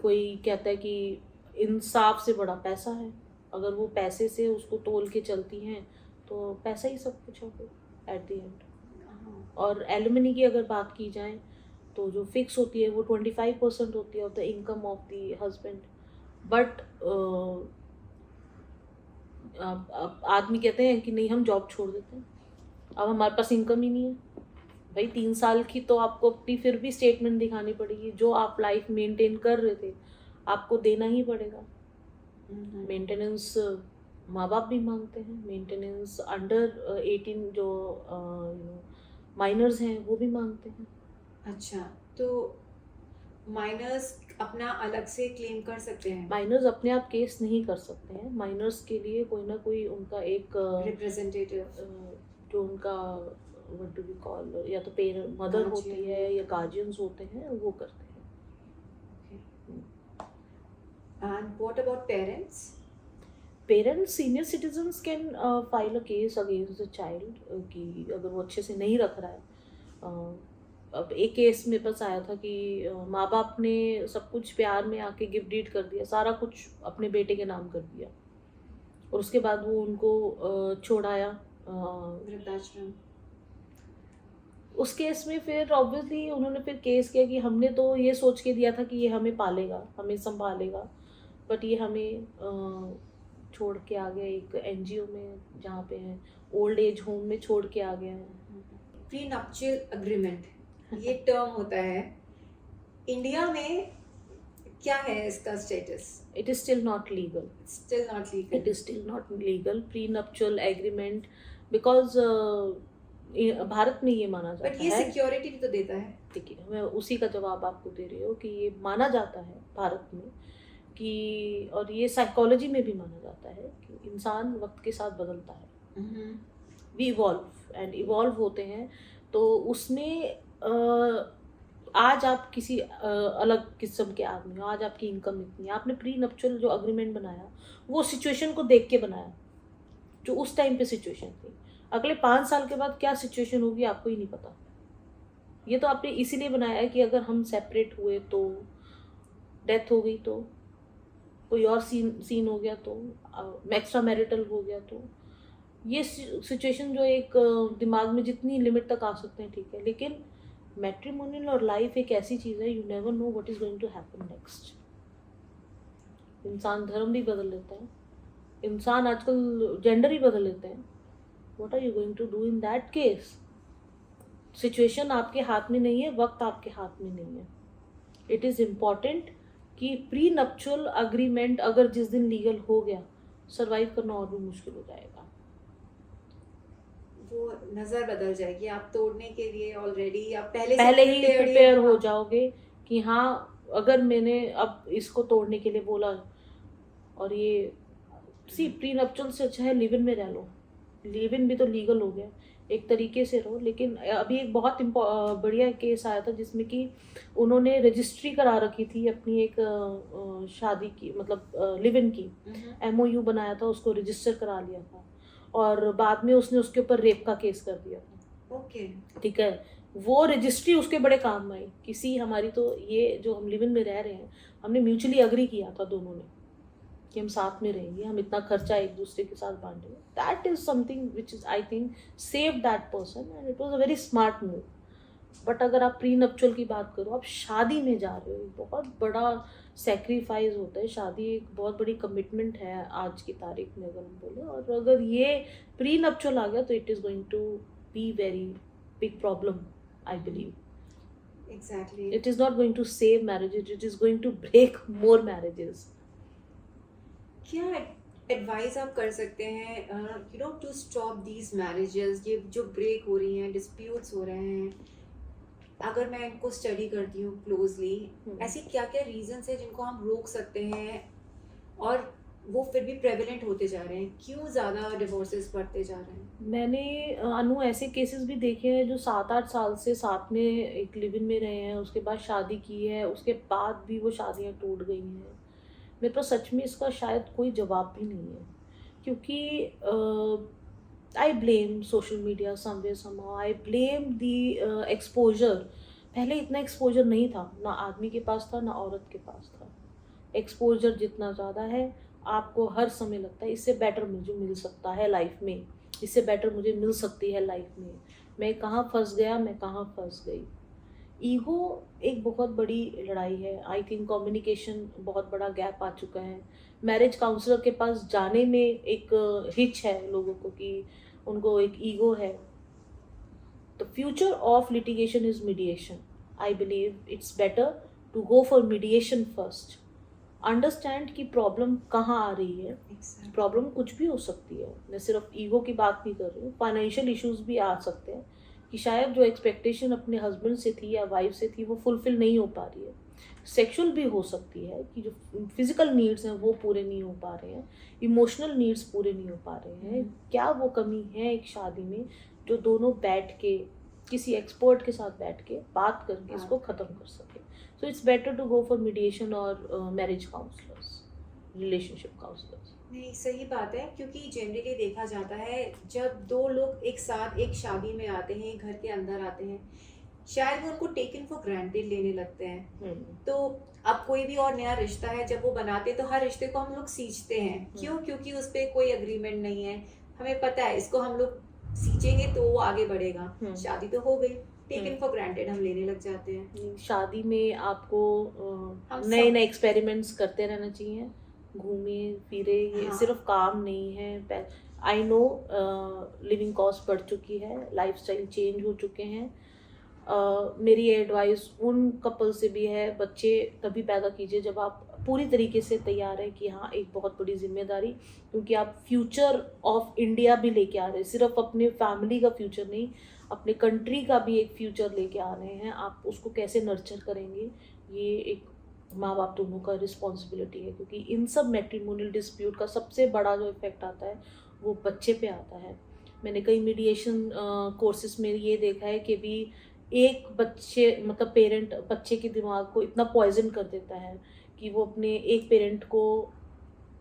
कोई कहता है कि इंसाफ से बड़ा पैसा है, अगर वो पैसे से उसको तोल के चलती हैं तो पैसा ही सब कुछ है फिर एट द एंड। और एलुमनी की अगर बात की जाए तो जो फिक्स होती है वो 25% होती है of the income of the husband. But आदमी कहते हैं कि नहीं हम जॉब छोड़ देते हैं, अब हमारे पास इनकम ही नहीं है, भाई 3 साल की तो आपको अपनी फिर भी स्टेटमेंट दिखानी पड़ेगी, जो आप लाइफ मेंटेन कर रहे थे आपको देना ही पड़ेगा। मेंटेनेंस माँ बाप भी मांगते हैं, मेंटेनेंस अंडर 18 जो माइनर्स हैं वो भी मांगते हैं। अच्छा, तो माइनर्स अपना अलग से क्लेम कर सकते हैं? माइनर्स अपने आप केस नहीं कर सकते हैं, माइनर्स के लिए कोई ना कोई उनका एक रिप्रेजेंटेटिव जो उनका व्हाट डू वी कॉल, या तो पेरेंट मदर होती है या गार्जियंस होते हैं, वो करते हैं। And what about parents? Parents, senior citizens can file a case against the child कि अगर वो अच्छे से नहीं रख रहा है। अब एक केस मेरे पास आया था कि माँ बाप ने सब कुछ प्यार में आके गिफ्ट डीड कर दिया, सारा कुछ अपने बेटे के नाम कर दिया, और उसके बाद वो उनको छोड़ाया वृद्धाश्रम। उस केस में फिर ऑब्वियसली उन्होंने फिर केस किया कि हमने तो ये सोच के दिया था कि ये हमें पालेगा, हमें संभालेगा, बट ये हमें छोड़ के आ गया एक एनजीओ में, जहाँ पे है ओल्ड एज होम में छोड़ के आ गया है। प्री नप्चुअल अग्रीमेंट, ये टर्म होता है इंडिया में, क्या है इसका status? It is still not legal, still not legal. It is still not legal pre nuptial agreement, because Bharat में ये माना जाता है। बट ये सिक्योरिटी भी तो देता है। ठीक है, मैं उसी का जवाब आपको दे रही हूँ कि ये माना जाता है भारत में कि, और ये साइकोलॉजी में भी माना जाता है कि इंसान वक्त के साथ बदलता है, वी इवॉल्व एंड इवॉल्व होते हैं। तो उसमें आज आप किसी अलग किस्म के आदमी हो, आज आपकी इनकम इतनी है, आपने प्री नप्चुअल जो अग्रीमेंट बनाया वो सिचुएशन को देख के बनाया, जो उस टाइम पे सिचुएशन थी। अगले 5 साल के बाद क्या सिचुएशन होगी आपको ही नहीं पता। ये तो आपने इसीलिए बनाया है कि अगर हम सेपरेट हुए तो, डेथ हो गई तो, कोई और सीन हो गया तो, एक्स्ट्रा मैरिटल हो गया तो, ये सिचुएशन जो एक दिमाग में जितनी लिमिट तक आ सकते हैं ठीक है, लेकिन मैट्रिमोनियल और लाइफ एक ऐसी चीज़ है, you never know what is going to happen next. इंसान धर्म भी बदल लेता है, इंसान आजकल जेंडर ही बदल लेते हैं। What are you going to do in that case? Situation आपके हाथ में नहीं है, वक्त आपके हाथ में नहीं है। इट इज़ इम्पॉर्टेंट कि प्री नप्चुअल अग्रीमेंट अगर जिस दिन लीगल हो गया, सर्वाइव करना और भी मुश्किल हो जाएगा। वो नजर बदल जाएगी, आप तोड़ने के लिए ऑलरेडी आप पहले ही प्रिपेयर हो जाओगे कि हाँ, अगर मैंने अब इसको तोड़ने के लिए बोला, और ये प्री नप्चुअल से अच्छा है लिव इन में रह लो। लिव इन भी तो लीगल हो गया, एक तरीके से रहो। लेकिन अभी एक बहुत बढ़िया केस आया था जिसमें कि उन्होंने रजिस्ट्री करा रखी थी अपनी एक शादी की, मतलब लिव इन की, MOU बनाया था, उसको रजिस्टर करा लिया था, और बाद में उसने उसके ऊपर रेप का केस कर दिया था। ओके, ठीक है, वो रजिस्ट्री उसके बड़े काम आई। किसी हमारी तो ये जो हम लिव इन में रह रहे हैं, हमने म्यूचुअली अग्री किया था दोनों ने कि हम साथ में रहेंगे, हम इतना खर्चा एक दूसरे के साथ बांटेंगे। That is something which is I think save that person and it was a very smart move. But अगर आप प्री नप्चुअल की बात करो, आप शादी में जा रहे हो, बहुत बड़ा सेक्रीफाइस होता है। शादी एक बहुत बड़ी कमिटमेंट है आज की तारीख में अगर हम बोले, और अगर ये प्री नप्चुअल आ गया तो it is going to be very big problem, I believe. Exactly, it is not going to save marriages, it is going to break more marriages. क्या एडवाइस आप कर सकते हैं you know to stop these marriages, ये जो break हो रही हैं, डिस्प्यूट्स हो रहे हैं? अगर मैं इनको स्टडी करती हूँ क्लोजली, ऐसी क्या क्या रीजंस है जिनको हम रोक सकते हैं और वो फिर भी प्रेवलेंट होते जा रहे हैं? क्यों ज़्यादा डिवोर्सेस बढ़ते जा रहे हैं? मैंने अनु ऐसे केसेस भी देखे हैं जो 7-8 साल से साथ में एक लिव इन में रहे हैं, उसके बाद शादी की है, उसके बाद भी वो शादियाँ टूट गई हैं। मेरे पास सच में इसका शायद कोई जवाब भी नहीं है, क्योंकि I blame social media somewhere somehow, I blame the exposure. पहले इतना एक्सपोजर नहीं था, ना आदमी के पास था ना औरत के पास था। एक्सपोजर जितना ज़्यादा है, आपको हर समय लगता है इससे बेटर मुझे मिल सकता है लाइफ में, इससे बेटर मुझे मिल सकती है लाइफ में, मैं कहाँ फंस गया, मैं कहाँ फंस गई। ईगो एक बहुत बड़ी लड़ाई है। आई थिंक कम्युनिकेशन बहुत बड़ा गैप आ चुका है। मैरिज काउंसलर के पास जाने में एक हिच है लोगों को कि उनको एक ईगो है। the future of litigation is mediation. I believe it's better to go for mediation first. Understand कि प्रॉब्लम कहाँ आ रही है. प्रॉब्लम कुछ भी हो सकती है, मैं सिर्फ ईगो की बात नहीं कर रही हूँ. फाइनेंशियल इश्यूज भी आ सकते हैं कि शायद जो एक्सपेक्टेशन अपने हस्बैंड से थी या वाइफ से थी वो फुलफिल नहीं हो पा रही है. सेक्सुअल भी हो सकती है कि जो फिजिकल नीड्स हैं वो पूरे नहीं हो पा रहे हैं, इमोशनल नीड्स पूरे नहीं हो पा रहे हैं. क्या वो कमी है एक शादी में जो दोनों बैठ के किसी एक्सपर्ट के साथ बैठ के बात करके इसको ख़त्म कर सके. So it's better to go for mediation और मैरिज काउंसलर्स, रिलेशनशिप काउंसलर्स. नहीं, सही बात है, क्योंकि जनरली देखा जाता है जब दो लोग एक साथ एक शादी में आते हैं, घर के अंदर आते हैं, शायद वो उनको टेकन फॉर ग्रांटेड लेने लगते हैं. तो अब कोई भी और नया रिश्ता है जब वो बनाते हैं तो हर रिश्ते को हम लोग सींचते हैं. क्यों? क्योंकि उस पर कोई अग्रीमेंट नहीं है, हमें पता है इसको हम लोग सींचेंगे तो वो आगे बढ़ेगा. शादी तो हो गई, टेकन फॉर ग्रांटेड हम लेने लग जाते हैं. शादी में आपको नए नए एक्सपेरिमेंट्स करते रहना चाहिए. घूमे फिरे, ये सिर्फ काम नहीं है. आई नो लिविंग कॉस्ट बढ़ चुकी है, लाइफस्टाइल चेंज हो चुके हैं. मेरी एडवाइस उन कपल से भी है, बच्चे तभी पैदा कीजिए जब आप पूरी तरीके से तैयार है कि हाँ एक बहुत बड़ी जिम्मेदारी, क्योंकि आप फ्यूचर ऑफ इंडिया भी लेके आ रहे हैं. सिर्फ अपने फैमिली का फ्यूचर नहीं, अपने कंट्री का भी एक फ्यूचर लेके आ रहे हैं. आप उसको कैसे नर्चर करेंगे, ये एक माँ बाप दोनों का रिस्पॉन्सिबिलिटी है. क्योंकि इन सब मैट्रिमोनियल डिस्प्यूट का सबसे बड़ा जो इफेक्ट आता है वो बच्चे पे आता है. मैंने कई मीडिएशन कोर्सेज में ये देखा है कि भी एक बच्चे मतलब पेरेंट बच्चे के दिमाग को इतना पॉइजन कर देता है कि वो अपने एक पेरेंट को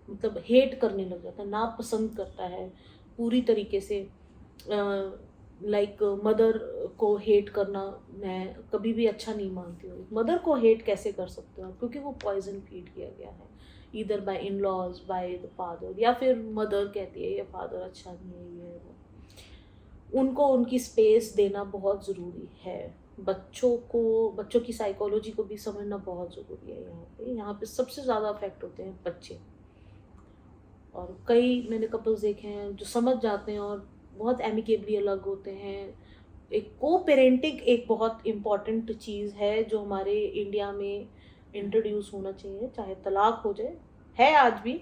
मतलब हेट करने लग जाता है, नापसंद करता है पूरी तरीके से. लाइक मदर को हेट करना मैं कभी भी अच्छा नहीं मानती हूँ. मदर को हेट कैसे कर सकते हो आप? क्योंकि वो पॉइजन फीड किया गया है इधर by in laws, by the father, या फिर मदर कहती है ये फादर अच्छा नहीं है, ये वो. उनको उनकी स्पेस देना बहुत ज़रूरी है. बच्चों की साइकोलॉजी को भी समझना बहुत ज़रूरी है. यहाँ पे सबसे ज़्यादा अफेक्ट होते हैं बच्चे. और कई मैंने कपल्स देखे हैं जो समझ जाते हैं और बहुत एमिकेबली अलग होते हैं. एक को पेरेंटिंग एक बहुत इम्पॉर्टेंट चीज़ है जो हमारे इंडिया में इंट्रोड्यूस होना चाहिए. चाहे तलाक हो जाए, है आज भी,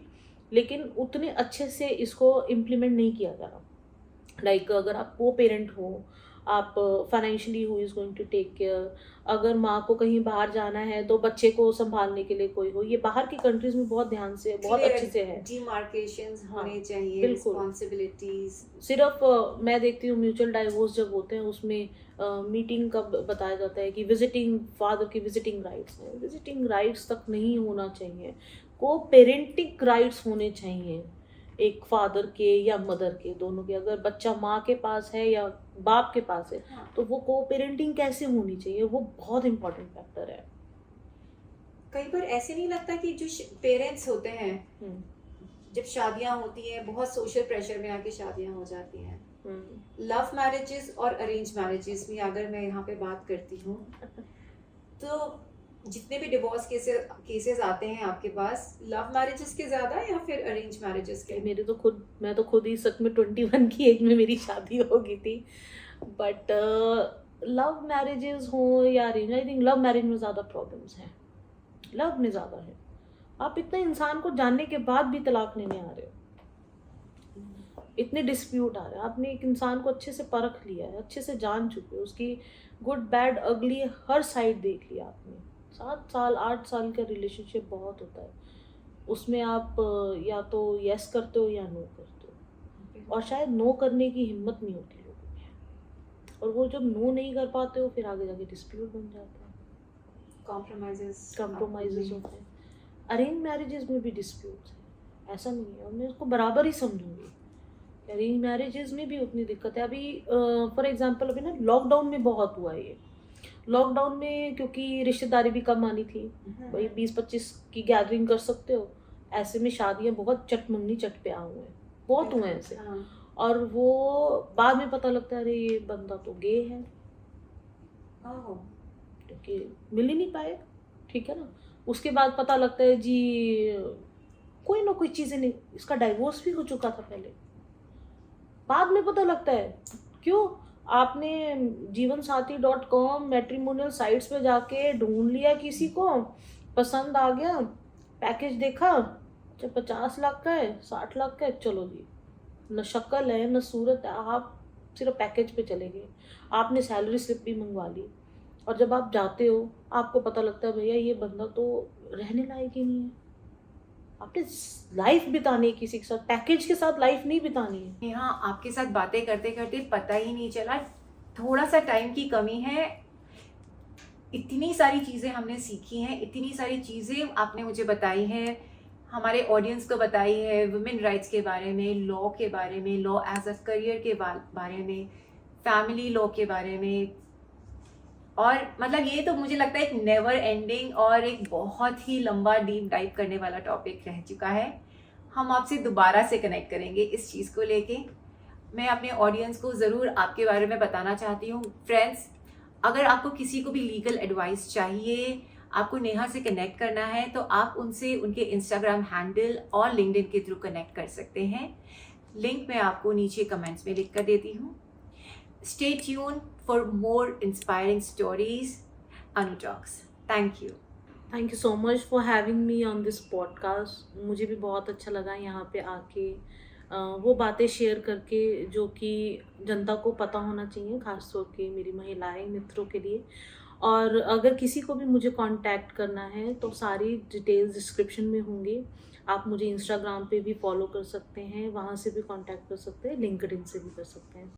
लेकिन उतने अच्छे से इसको इम्प्लीमेंट नहीं किया जा रहा. लाइक अगर आप को पेरेंट हो, आप financially who is going to take care. अगर माँ को कहीं बाहर जाना है तो बच्चे को संभालने के लिए कोई हो. ये बाहर की कंट्रीज में बहुत ध्यान से, बहुत अच्छे से है. डिमार्केशंस होने चाहिए, बिल्कुल. रिस्पॉन्सिबिलिटीज. सिर्फ मैं देखती हूँ म्यूचुअल डाइवोर्स जब होते हैं उसमें मीटिंग का बताया जाता है कि विजिटिंग फादर की विजिटिंग राइट्स हैं. विजिटिंग राइट्स तक नहीं होना चाहिए. को पेरेंटिंग राइट्स होने चाहिए एक फादर के या मदर के, दोनों के. अगर बच्चा माँ के पास है या बाप के पास है तो वो को पेरेंटिंग कैसे होनी चाहिए, वो बहुत इंपॉर्टेंट फैक्टर है. कई बार ऐसे नहीं लगता कि जो पेरेंट्स होते हैं जब शादियां होती हैं, बहुत सोशल प्रेशर में आके शादियां हो जाती हैं. लव मैरिजेस और अरेंज मैरिजेस में अगर मैं यहाँ पे बात करती हूँ तो जितने भी डिवोर्स केसेस आते हैं आपके पास, लव मैरिजेस के ज़्यादा या फिर अरेंज मैरिजेस के? मैं तो खुद ही सच में 21 की एज में मेरी शादी हो गई थी. बट लव मैरिजेस हो या arrange, I think love marriage में ज़्यादा प्रॉब्लम्स हैं. लव में ज़्यादा है. आप इतने इंसान को जानने के बाद भी तलाक लेने आ रहे हो, इतने डिस्प्यूट आ रहे हैं. आपने एक इंसान को अच्छे से परख लिया है, अच्छे से जान चुके हो, उसकी गुड बैड अगली हर साइड देख लिया आपने. 7 साल 8 साल का रिलेशनशिप बहुत होता है. उसमें आप या तो यस करते हो या नो करते हो. और शायद नो करने की हिम्मत नहीं होती लोगों में. और वो जब नो नहीं कर पाते हो फिर आगे जाके डिस्प्यूट बन जाता है, कॉम्प्रोमाइजेस होते हैं. अरेंज मैरिजेस में भी डिस्प्यूट्स है, ऐसा नहीं है. और मैं उसको बराबर ही समझूंगी. अरेंज मैरिजेस में भी उतनी दिक्कत है. अभी फॉर एग्जांपल अभी ना लॉकडाउन में बहुत हुआ ये. लॉकडाउन में क्योंकि रिश्तेदारी भी कम आनी थी, वही 20-25 की गैदरिंग कर सकते हो. ऐसे में शादियाँ बहुत चटमंगनी चट पे हुए हैं, बहुत हुए हैं ऐसे. और वो बाद में पता लगता है अरे ये बंदा तो गे है, क्योंकि मिल ही नहीं पाए. ठीक है ना. उसके बाद पता लगता है जी कोई ना कोई चीज़ें नहीं, इसका डाइवोर्स भी हो चुका था पहले. बाद में पता लगता है. क्यों? आपने जीवनसाथी.com मैट्रिमोनियल साइट्स पे जाके ढूंढ लिया किसी को, पसंद आ गया, पैकेज देखा, अच्छा 50 लाख का है, 60 लाख का है, चलो जी, न शक्ल है न सूरत है, आप सिर्फ पैकेज पे चले गए, आपने सैलरी स्लिप भी मंगवा ली, और जब आप जाते हो आपको पता लगता है भैया ये बंदा तो रहने लायक ही नहीं है। आपने लाइफ बितानी है किसी के साथ, पैकेज के साथ लाइफ नहीं बितानी है। यहाँ आपके साथ बातें करते करते पता ही नहीं चला, थोड़ा सा टाइम की कमी है। इतनी सारी चीज़ें हमने सीखी हैं, इतनी सारी चीज़ें आपने मुझे बताई हैं, हमारे ऑडियंस को बताई है, वुमेन राइट्स के बारे में, लॉ के बारे में, लॉ एज अ करियर के बारे में, फैमिली लॉ के बारे में। और मतलब ये तो मुझे लगता है एक नेवर एंडिंग और एक बहुत ही लंबा डीप डाइव करने वाला टॉपिक रह चुका है। हम आपसे दोबारा से कनेक्ट करेंगे इस चीज़ को लेके। मैं अपने ऑडियंस को ज़रूर आपके बारे में बताना चाहती हूँ। फ्रेंड्स, अगर आपको किसी को भी लीगल एडवाइस चाहिए, आपको नेहा से कनेक्ट करना है, तो आप उनसे उनके इंस्टाग्राम हैंडल और लिंक्डइन के थ्रू कनेक्ट कर सकते हैं। लिंक मैं आपको नीचे कमेंट्स में लिख कर देती हूँ। Stay tune for more inspiring stories. Anu talks. Thank you. Thank you so much for having me on this podcast. मुझे भी बहुत अच्छा लगा यहाँ पे आके वो बातें शेयर करके जो कि जनता को पता होना चाहिए, खासतौर के मेरी महिलाएं मित्रों के लिए। और अगर किसी को भी मुझे कांटेक्ट करना है तो सारी डिटेल्स डिस्क्रिप्शन में होंगी। आप मुझे इंस्टाग्राम पे भी फॉलो कर सकते हैं, वहाँ से भी कांटेक्ट कर सकते हैं, लिंक्डइन से भी कर सकते हैं।